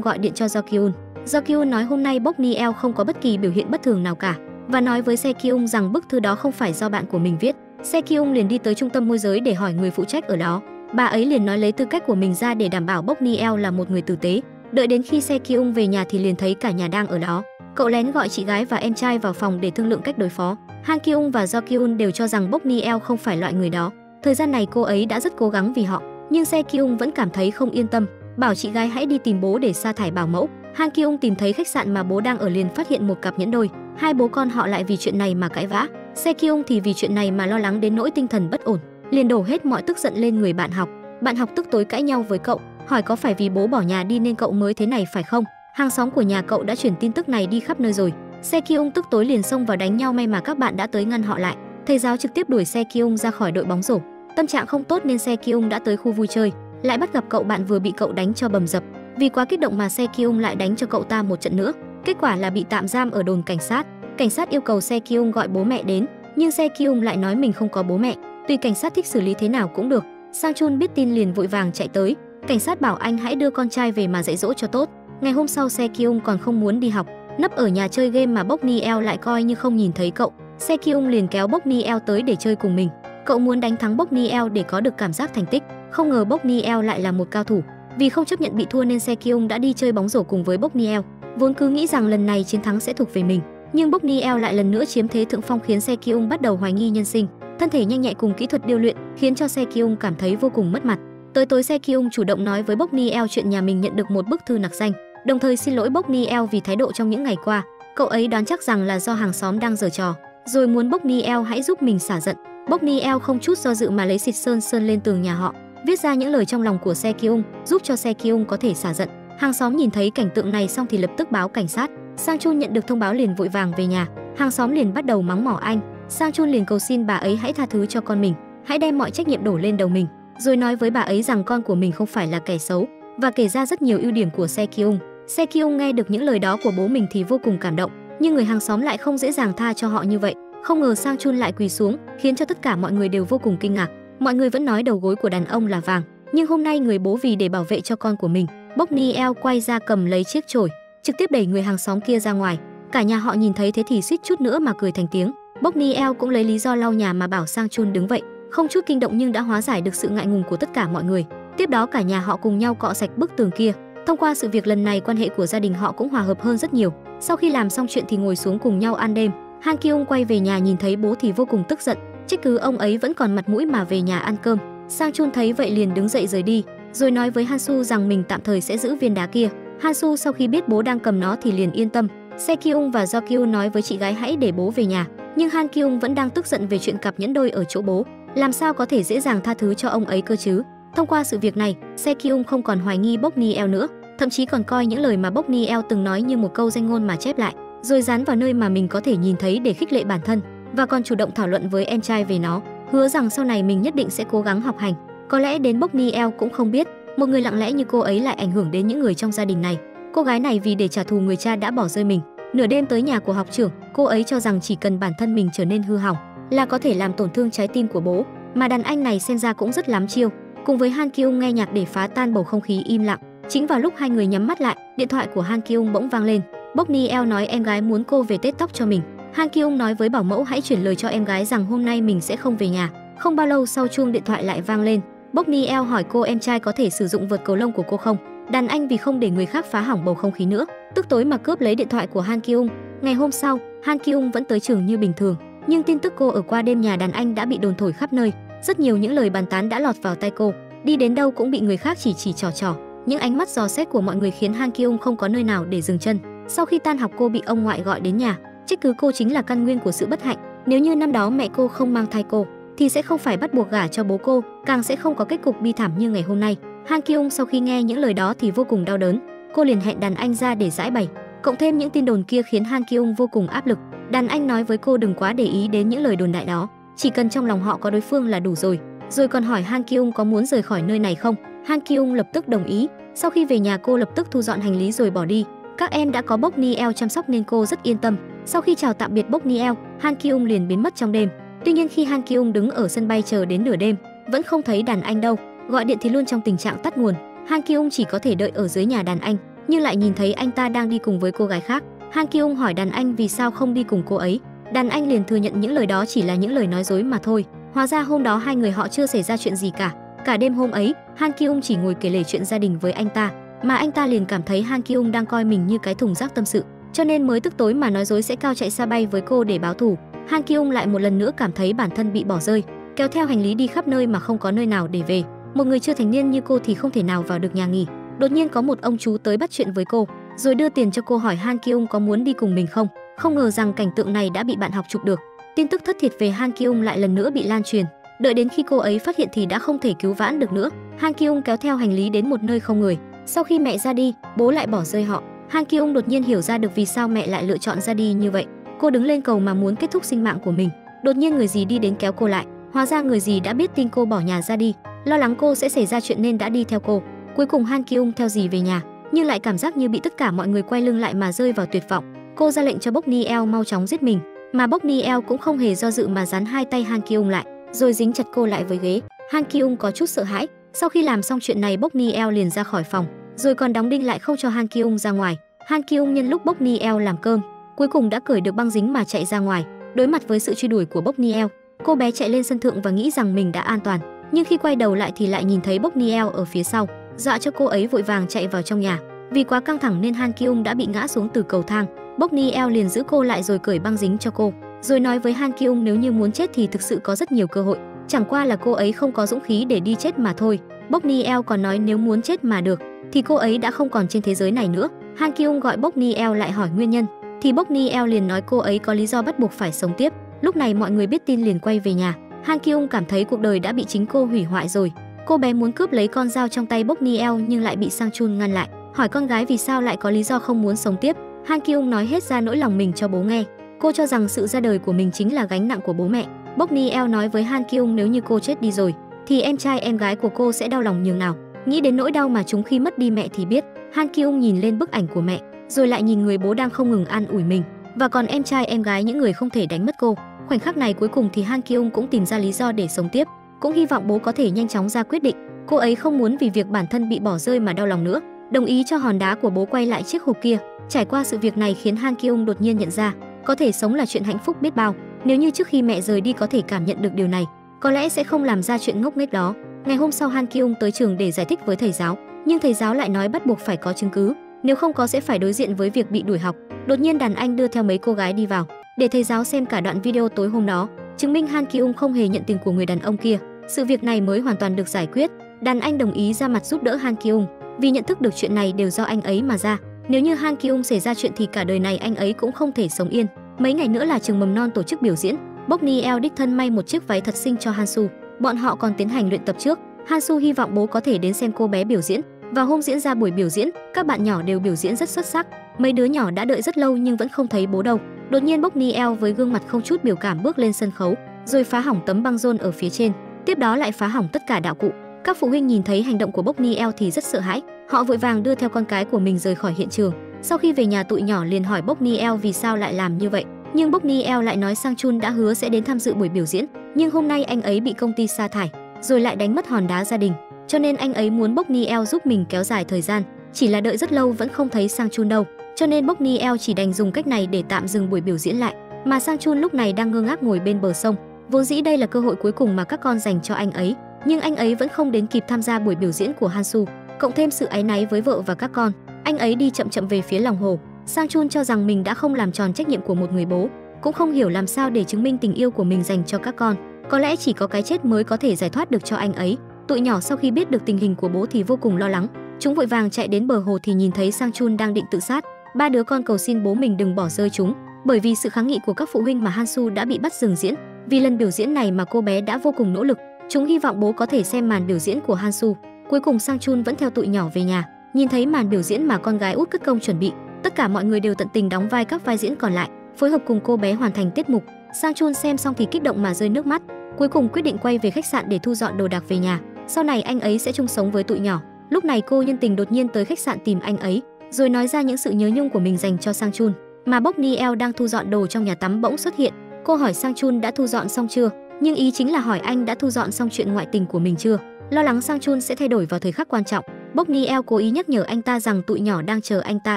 gọi điện cho Do Kyun. Do Kyun nói hôm nay Bokniel không có bất kỳ biểu hiện bất thường nào cả, và nói với Se Kyung rằng bức thư đó không phải do bạn của mình viết. Se Kyung liền đi tới trung tâm môi giới để hỏi người phụ trách ở đó. Bà ấy liền nói lấy tư cách của mình ra để đảm bảo Bokniel là một người tử tế. Đợi đến khi Se Kyung về nhà thì liền thấy cả nhà đang ở đó. Cậu lén gọi chị gái và em trai vào phòng để thương lượng cách đối phó. Han Kyung và Do Kyun đều cho rằng Bokniel không phải loại người đó. Thời gian này cô ấy đã rất cố gắng vì họ, nhưng Se Kyung vẫn cảm thấy không yên tâm, bảo chị gái hãy đi tìm bố để sa thải bảo mẫu. Han Kyung tìm thấy khách sạn mà bố đang ở liền phát hiện một cặp nhẫn đôi. Hai bố con họ lại vì chuyện này mà cãi vã. Se Kyung thì vì chuyện này mà lo lắng đến nỗi tinh thần bất ổn, liền đổ hết mọi tức giận lên người bạn học. Bạn học tức tối cãi nhau với cậu, hỏi có phải vì bố bỏ nhà đi nên cậu mới thế này phải không? Hàng xóm của nhà cậu đã chuyển tin tức này đi khắp nơi rồi. Se Kyung tức tối liền xông vào đánh nhau, may mà các bạn đã tới ngăn họ lại. Thầy giáo trực tiếp đuổi Se Kyung ra khỏi đội bóng rổ. Tâm trạng không tốt nên Se Kyung đã tới khu vui chơi, lại bắt gặp cậu bạn vừa bị cậu đánh cho bầm dập. Vì quá kích động mà Se Kyung lại đánh cho cậu ta một trận nữa. Kết quả là bị tạm giam ở đồn cảnh sát. Cảnh sát yêu cầu Se Kyung gọi bố mẹ đến, nhưng Se Kyung lại nói mình không có bố mẹ. Tùy cảnh sát thích xử lý thế nào cũng được. Sang Chun biết tin liền vội vàng chạy tới. Cảnh sát bảo anh hãy đưa con trai về mà dạy dỗ cho tốt. Ngày hôm sau Se Kyung còn không muốn đi học, nấp ở nhà chơi game mà Bokniel lại coi như không nhìn thấy cậu. Se Kyung liền kéo Bokniel tới để chơi cùng mình. Cậu muốn đánh thắng Bokniel để có được cảm giác thành tích. Không ngờ Bokniel lại là một cao thủ. Vì không chấp nhận bị thua nên Se Kyung đã đi chơi bóng rổ cùng với Bokniel. Vốn cứ nghĩ rằng lần này chiến thắng sẽ thuộc về mình, nhưng Bokniel lại lần nữa chiếm thế thượng phong khiến Se Kyung bắt đầu hoài nghi nhân sinh. Thân thể nhanh nhạy cùng kỹ thuật điêu luyện khiến cho Se Kyung cảm thấy vô cùng mất mặt. Tới tối Se Kyung chủ động nói với Bokniel chuyện nhà mình nhận được một bức thư nặc danh, đồng thời xin lỗi Bokniel vì thái độ trong những ngày qua. Cậu ấy đoán chắc rằng là do hàng xóm đang giở trò, rồi muốn Bokniel hãy giúp mình xả giận. Bokniel không chút do dự mà lấy xịt sơn lên tường nhà họ, viết ra những lời trong lòng của Se Kyung, giúp cho Se Kyung có thể xả giận. Hàng xóm nhìn thấy cảnh tượng này xong thì lập tức báo cảnh sát. Sang Chun nhận được thông báo liền vội vàng về nhà. Hàng xóm liền bắt đầu mắng mỏ anh. Sang Chun liền cầu xin bà ấy hãy tha thứ cho con mình, hãy đem mọi trách nhiệm đổ lên đầu mình, rồi nói với bà ấy rằng con của mình không phải là kẻ xấu, và kể ra rất nhiều ưu điểm của Se Kyung. Se Kyung nghe được những lời đó của bố mình thì vô cùng cảm động, nhưng người hàng xóm lại không dễ dàng tha cho họ như vậy. Không ngờ Sang Chun lại quỳ xuống, khiến cho tất cả mọi người đều vô cùng kinh ngạc. Mọi người vẫn nói đầu gối của đàn ông là vàng, nhưng hôm nay người bố vì để bảo vệ cho con của mình, Bokniel quay ra cầm lấy chiếc chổi, trực tiếp đẩy người hàng xóm kia ra ngoài. Cả nhà họ nhìn thấy thế thì suýt chút nữa mà cười thành tiếng. Bokniel cũng lấy lý do lau nhà mà bảo Sang Chun đứng vậy, không chút kinh động nhưng đã hóa giải được sự ngại ngùng của tất cả mọi người. Tiếp đó cả nhà họ cùng nhau cọ sạch bức tường kia. Thông qua sự việc lần này, quan hệ của gia đình họ cũng hòa hợp hơn rất nhiều. Sau khi làm xong chuyện thì ngồi xuống cùng nhau ăn đêm. Han Kyung quay về nhà nhìn thấy bố thì vô cùng tức giận, trách cứ ông ấy vẫn còn mặt mũi mà về nhà ăn cơm. Sang Chun thấy vậy liền đứng dậy rời đi, rồi nói với Han Su rằng mình tạm thời sẽ giữ viên đá kia. Han Su sau khi biết bố đang cầm nó thì liền yên tâm. Se Kyung và Do Kyun nói với chị gái hãy để bố về nhà, nhưng Han Kyung vẫn đang tức giận về chuyện cặp nhẫn đôi ở chỗ bố, làm sao có thể dễ dàng tha thứ cho ông ấy cơ chứ. Thông qua sự việc này, Se Kyung không còn hoài nghi Bokniel nữa, thậm chí còn coi những lời mà Bokniel từng nói như một câu danh ngôn mà chép lại, rồi dán vào nơi mà mình có thể nhìn thấy để khích lệ bản thân, và còn chủ động thảo luận với em trai về nó, hứa rằng sau này mình nhất định sẽ cố gắng học hành. Có lẽ đến Bokniel cũng không biết, một người lặng lẽ như cô ấy lại ảnh hưởng đến những người trong gia đình này. Cô gái này vì để trả thù người cha đã bỏ rơi mình, nửa đêm tới nhà của học trưởng, cô ấy cho rằng chỉ cần bản thân mình trở nên hư hỏng là có thể làm tổn thương trái tim của bố, mà đàn anh này xem ra cũng rất lắm chiêu. Cùng với Han Kyung nghe nhạc để phá tan bầu không khí im lặng. Chính vào lúc hai người nhắm mắt lại, điện thoại của Han Kyung bỗng vang lên. Bokniel nói em gái muốn cô về tết tóc cho mình. Han Kyung nói với bảo mẫu hãy chuyển lời cho em gái rằng hôm nay mình sẽ không về nhà. Không bao lâu sau chuông điện thoại lại vang lên. Bokniel hỏi cô em trai có thể sử dụng vợt cầu lông của cô không. Đàn anh vì không để người khác phá hỏng bầu không khí nữa, tức tối mà cướp lấy điện thoại của Han Kyung. Ngày hôm sau, Han Kyung vẫn tới trường như bình thường, nhưng tin tức cô ở qua đêm nhà đàn anh đã bị đồn thổi khắp nơi. Rất nhiều những lời bàn tán đã lọt vào tai cô, đi đến đâu cũng bị người khác chỉ trò. Những ánh mắt dò xét của mọi người khiến Han Kyung không có nơi nào để dừng chân. Sau khi tan học cô bị ông ngoại gọi đến nhà, trách cứ cô chính là căn nguyên của sự bất hạnh. Nếu như năm đó mẹ cô không mang thai cô, thì sẽ không phải bắt buộc gả cho bố cô, càng sẽ không có kết cục bi thảm như ngày hôm nay. Han Kyung sau khi nghe những lời đó thì vô cùng đau đớn. Cô liền hẹn đàn anh ra để giải bày. Cộng thêm những tin đồn kia khiến Han Kyung vô cùng áp lực. Đàn anh nói với cô đừng quá để ý đến những lời đồn đại đó, chỉ cần trong lòng họ có đối phương là đủ rồi. Rồi còn hỏi Han Kyung có muốn rời khỏi nơi này không. Han Kyung lập tức đồng ý. Sau khi về nhà cô lập tức thu dọn hành lý rồi bỏ đi. Các em đã có Bokniel chăm sóc nên cô rất yên tâm. Sau khi chào tạm biệt Bokniel, Han Kyung liền biến mất trong đêm. Tuy nhiên khi Han Kyung đứng ở sân bay chờ đến nửa đêm, vẫn không thấy đàn anh đâu. Gọi điện thì luôn trong tình trạng tắt nguồn. Han Kyung chỉ có thể đợi ở dưới nhà đàn anh, nhưng lại nhìn thấy anh ta đang đi cùng với cô gái khác. Han Kyung hỏi đàn anh vì sao không đi cùng cô ấy. Đàn anh liền thừa nhận những lời đó chỉ là những lời nói dối mà thôi. Hóa ra hôm đó hai người họ chưa xảy ra chuyện gì cả. Cả đêm hôm ấy, Han Kyung chỉ ngồi kể lể chuyện gia đình với anh ta, mà anh ta liền cảm thấy Han Kyung đang coi mình như cái thùng rác tâm sự, cho nên mới tức tối mà nói dối sẽ cao chạy xa bay với cô để báo thù. Han Kyung lại một lần nữa cảm thấy bản thân bị bỏ rơi, kéo theo hành lý đi khắp nơi mà không có nơi nào để về. Một người chưa thành niên như cô thì không thể nào vào được nhà nghỉ. Đột nhiên có một ông chú tới bắt chuyện với cô, rồi đưa tiền cho cô hỏi Han Kyung có muốn đi cùng mình không. Không ngờ rằng cảnh tượng này đã bị bạn học chụp được. Tin tức thất thiệt về Han Kyung lại lần nữa bị lan truyền. Đợi đến khi cô ấy phát hiện thì đã không thể cứu vãn được nữa. Han Kyung kéo theo hành lý đến một nơi không người. Sau khi mẹ ra đi, bố lại bỏ rơi họ. Han Kyung đột nhiên hiểu ra được vì sao mẹ lại lựa chọn ra đi như vậy. Cô đứng lên cầu mà muốn kết thúc sinh mạng của mình. Đột nhiên người gì đi đến kéo cô lại. Hóa ra người gì đã biết tin cô bỏ nhà ra đi, lo lắng cô sẽ xảy ra chuyện nên đã đi theo cô. Cuối cùng Han Kyung theo dì về nhà, nhưng lại cảm giác như bị tất cả mọi người quay lưng lại mà rơi vào tuyệt vọng. Cô ra lệnh cho Bokniel mau chóng giết mình, mà Bokniel cũng không hề do dự mà dán hai tay Han Kyung lại, rồi dính chặt cô lại với ghế. Han Kyung có chút sợ hãi. Sau khi làm xong chuyện này, Bokniel liền ra khỏi phòng, rồi còn đóng đinh lại không cho Han Kyung ra ngoài. Han Kyung nhân lúc Bokniel làm cơm, cuối cùng đã cởi được băng dính mà chạy ra ngoài. Đối mặt với sự truy đuổi của Bokniel, cô bé chạy lên sân thượng và nghĩ rằng mình đã an toàn, nhưng khi quay đầu lại thì lại nhìn thấy Bokniel ở phía sau, dọa cho cô ấy vội vàng chạy vào trong nhà. Vì quá căng thẳng nên Han Kyung đã bị ngã xuống từ cầu thang. Bokniel liền giữ cô lại rồi cởi băng dính cho cô, rồi nói với Han Kyung nếu như muốn chết thì thực sự có rất nhiều cơ hội, chẳng qua là cô ấy không có dũng khí để đi chết mà thôi. Bokniel còn nói nếu muốn chết mà được thì cô ấy đã không còn trên thế giới này nữa. Han Kyung gọi Bokniel lại hỏi nguyên nhân, thì Bokniel liền nói cô ấy có lý do bắt buộc phải sống tiếp. Lúc này mọi người biết tin liền quay về nhà. Han Kyung cảm thấy cuộc đời đã bị chính cô hủy hoại rồi. Cô bé muốn cướp lấy con dao trong tay Bokniel nhưng lại bị Sang Chun ngăn lại, hỏi con gái vì sao lại có lý do không muốn sống tiếp. Han Kyung nói hết ra nỗi lòng mình cho bố nghe. Cô cho rằng sự ra đời của mình chính là gánh nặng của bố mẹ. Bokniel nói với Han Kyung nếu như cô chết đi rồi thì em trai em gái của cô sẽ đau lòng nhường nào. Nghĩ đến nỗi đau mà chúng khi mất đi mẹ thì biết. Han Kyung nhìn lên bức ảnh của mẹ, rồi lại nhìn người bố đang không ngừng an ủi mình, và còn em trai em gái những người không thể đánh mất cô. Khoảnh khắc này cuối cùng thì Han Kyung cũng tìm ra lý do để sống tiếp, cũng hy vọng bố có thể nhanh chóng ra quyết định. Cô ấy không muốn vì việc bản thân bị bỏ rơi mà đau lòng nữa, đồng ý cho hòn đá của bố quay lại chiếc hộp kia. Trải qua sự việc này khiến Han Kyung đột nhiên nhận ra, có thể sống là chuyện hạnh phúc biết bao. Nếu như trước khi mẹ rời đi có thể cảm nhận được điều này, có lẽ sẽ không làm ra chuyện ngốc nghếch đó. Ngày hôm sau Han Kyung tới trường để giải thích với thầy giáo, nhưng thầy giáo lại nói bắt buộc phải có chứng cứ, nếu không có sẽ phải đối diện với việc bị đuổi học. Đột nhiên đàn anh đưa theo mấy cô gái đi vào, để thầy giáo xem cả đoạn video tối hôm đó, chứng minh Han Kyung không hề nhận tiền của người đàn ông kia. Sự việc này mới hoàn toàn được giải quyết. Đàn anh đồng ý ra mặt giúp đỡ Han Kyung, vì nhận thức được chuyện này đều do anh ấy mà ra. Nếu như Han Kyung xảy ra chuyện thì cả đời này anh ấy cũng không thể sống yên. Mấy ngày nữa là trường mầm non tổ chức biểu diễn. Bokniel đích thân may một chiếc váy thật xinh cho Hansu. Bọn họ còn tiến hành luyện tập trước. Hansu hy vọng bố có thể đến xem cô bé biểu diễn. Và hôm diễn ra buổi biểu diễn, các bạn nhỏ đều biểu diễn rất xuất sắc. Mấy đứa nhỏ đã đợi rất lâu nhưng vẫn không thấy bố đâu. Đột nhiên Bokniel với gương mặt không chút biểu cảm bước lên sân khấu, rồi phá hỏng tấm băng rôn ở phía trên. Tiếp đó lại phá hỏng tất cả đạo cụ. Các phụ huynh nhìn thấy hành động của Bốc Niel thì rất sợ hãi, họ vội vàng đưa theo con cái của mình rời khỏi hiện trường. Sau khi về nhà, tụi nhỏ liền hỏi Bốc Niel vì sao lại làm như vậy, nhưng Bốc Niel lại nói Sang Chun đã hứa sẽ đến tham dự buổi biểu diễn, nhưng hôm nay anh ấy bị công ty sa thải, rồi lại đánh mất hòn đá gia đình, cho nên anh ấy muốn Bốc Niel giúp mình kéo dài thời gian. Chỉ là đợi rất lâu vẫn không thấy Sang Chun đâu, cho nên Bốc Niel chỉ đành dùng cách này để tạm dừng buổi biểu diễn lại. Mà Sang Chun lúc này đang ngơ ngác ngồi bên bờ sông, vốn dĩ đây là cơ hội cuối cùng mà các con dành cho anh ấy, nhưng anh ấy vẫn không đến kịp tham gia buổi biểu diễn của Hansu, cộng thêm sự áy náy với vợ và các con, anh ấy đi chậm chậm về phía lòng hồ. Sang Chun cho rằng mình đã không làm tròn trách nhiệm của một người bố, cũng không hiểu làm sao để chứng minh tình yêu của mình dành cho các con. Có lẽ chỉ có cái chết mới có thể giải thoát được cho anh ấy. Tụi nhỏ sau khi biết được tình hình của bố thì vô cùng lo lắng, chúng vội vàng chạy đến bờ hồ thì nhìn thấy Sang Chun đang định tự sát. Ba đứa con cầu xin bố mình đừng bỏ rơi chúng, bởi vì sự kháng nghị của các phụ huynh mà Hansu đã bị bắt dừng diễn. Vì lần biểu diễn này mà cô bé đã vô cùng nỗ lực, chúng hy vọng bố có thể xem màn biểu diễn của Hansu. Cuối cùng Sang Chun vẫn theo tụi nhỏ về nhà. Nhìn thấy màn biểu diễn mà con gái út cất công chuẩn bị, tất cả mọi người đều tận tình đóng vai các vai diễn còn lại, phối hợp cùng cô bé hoàn thành tiết mục. Sang Chun xem xong thì kích động mà rơi nước mắt, cuối cùng quyết định quay về khách sạn để thu dọn đồ đạc về nhà. Sau này anh ấy sẽ chung sống với tụi nhỏ. Lúc này cô nhân tình đột nhiên tới khách sạn tìm anh ấy, rồi nói ra những sự nhớ nhung của mình dành cho Sang Chun. Mà Bốc Niel đang thu dọn đồ trong nhà tắm bỗng xuất hiện. Cô hỏi Sang Chun đã thu dọn xong chưa, nhưng ý chính là hỏi anh đã thu dọn xong chuyện ngoại tình của mình chưa. Lo lắng Sang Chun sẽ thay đổi vào thời khắc quan trọng, Bốc Niel cố ý nhắc nhở anh ta rằng tụi nhỏ đang chờ anh ta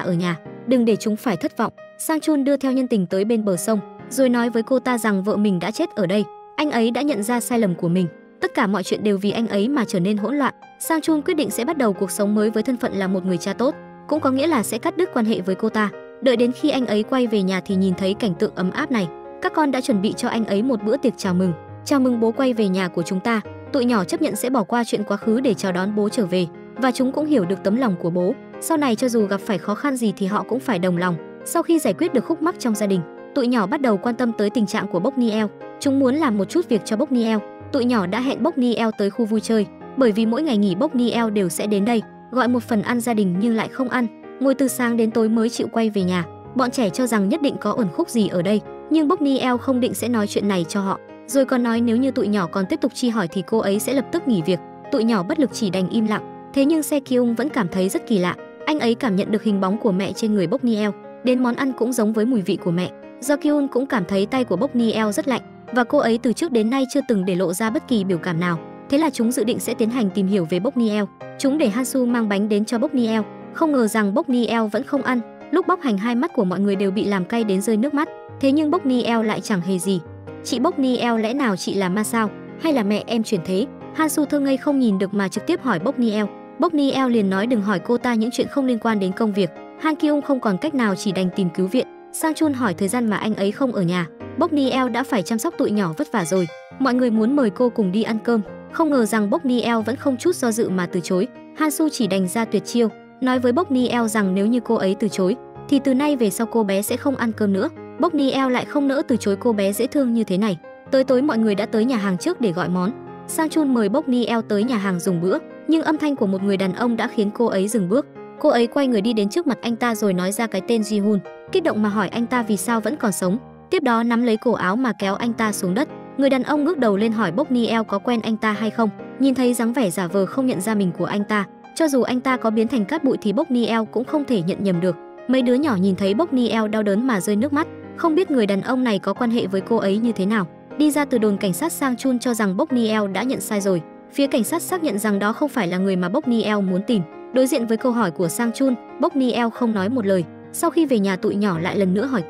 ở nhà, đừng để chúng phải thất vọng. Sang Chun đưa theo nhân tình tới bên bờ sông, rồi nói với cô ta rằng vợ mình đã chết ở đây. Anh ấy đã nhận ra sai lầm của mình, tất cả mọi chuyện đều vì anh ấy mà trở nên hỗn loạn. Sang Chun quyết định sẽ bắt đầu cuộc sống mới với thân phận là một người cha tốt, cũng có nghĩa là sẽ cắt đứt quan hệ với cô ta. Đợi đến khi anh ấy quay về nhà thì nhìn thấy cảnh tượng ấm áp này. Các con đã chuẩn bị cho anh ấy một bữa tiệc chào mừng. Chào mừng bố quay về nhà của chúng ta. Tụi nhỏ chấp nhận sẽ bỏ qua chuyện quá khứ để chào đón bố trở về, và chúng cũng hiểu được tấm lòng của bố. Sau này cho dù gặp phải khó khăn gì thì họ cũng phải đồng lòng. Sau khi giải quyết được khúc mắc trong gia đình, tụi nhỏ bắt đầu quan tâm tới tình trạng của Bốc Niel. Chúng muốn làm một chút việc cho Bốc Niel. Tụi nhỏ đã hẹn Bốc Niel tới khu vui chơi, bởi vì mỗi ngày nghỉ Bốc Niel đều sẽ đến đây, gọi một phần ăn gia đình nhưng lại không ăn, ngồi từ sáng đến tối mới chịu quay về nhà. Bọn trẻ cho rằng nhất định có uẩn khúc gì ở đây, nhưng Bốc Niel không định sẽ nói chuyện này cho họ, rồi còn nói nếu như tụi nhỏ còn tiếp tục truy hỏi thì cô ấy sẽ lập tức nghỉ việc. Tụi nhỏ bất lực chỉ đành im lặng. Thế nhưng Se Kyung vẫn cảm thấy rất kỳ lạ. Anh ấy cảm nhận được hình bóng của mẹ trên người Bốc Niel, đến món ăn cũng giống với mùi vị của mẹ. Do Kyun cũng cảm thấy tay của Bốc Niel rất lạnh, và cô ấy từ trước đến nay chưa từng để lộ ra bất kỳ biểu cảm nào. Thế là chúng dự định sẽ tiến hành tìm hiểu về Bốc Niel. Chúng để Hansu mang bánh đến cho Bốc Niel, không ngờ rằng Bốc Niel vẫn không ăn. Lúc bóc hành, hai mắt của mọi người đều bị làm cay đến rơi nước mắt. Thế nhưng Bốc Niel lại chẳng hề gì. Chị Bốc Niel, lẽ nào chị là ma sao, hay là mẹ em chuyển thế? Hansu thơ ngây không nhìn được mà trực tiếp hỏi Bốc Niel. Bốc Niel liền nói đừng hỏi cô ta những chuyện không liên quan đến công việc. Han Kyung không còn cách nào chỉ đành tìm cứu viện. Sang Chun hỏi thời gian mà anh ấy không ở nhà. Bốc Niel đã phải chăm sóc tụi nhỏ vất vả rồi. Mọi người muốn mời cô cùng đi ăn cơm, không ngờ rằng Bốc Niel vẫn không chút do dự mà từ chối. Hansu chỉ đành ra tuyệt chiêu, nói với Bốc Niel rằng nếu như cô ấy từ chối thì từ nay về sau cô bé sẽ không ăn cơm nữa. Bốc Niel lại không nỡ từ chối cô bé dễ thương như thế này. Tới tối mọi người đã tới nhà hàng trước để gọi món. Sang Chun mời Bốc Niel tới nhà hàng dùng bữa, nhưng âm thanh của một người đàn ông đã khiến cô ấy dừng bước. Cô ấy quay người đi đến trước mặt anh ta rồi nói ra cái tên Ji-hun, kích động mà hỏi anh ta vì sao vẫn còn sống. Tiếp đó nắm lấy cổ áo mà kéo anh ta xuống đất. Người đàn ông ngước đầu lên hỏi Bốc Niel có quen anh ta hay không. Nhìn thấy dáng vẻ giả vờ không nhận ra mình của anh ta, cho dù anh ta có biến thành cát bụi thì Bốc Niel cũng không thể nhận nhầm được. Mấy đứa nhỏ nhìn thấy Bốc Niel đau đớn mà rơi nước mắt, không biết người đàn ông này có quan hệ với cô ấy như thế nào. Đi ra từ đồn cảnh sát, Sang Chun cho rằng Bốc Niel đã nhận sai rồi. Phía cảnh sát xác nhận rằng đó không phải là người mà Bốc Niel muốn tìm. Đối diện với câu hỏi của Sang Chun, Bốc Niel không nói một lời. Sau khi về nhà, tụi nhỏ lại lần nữa hỏi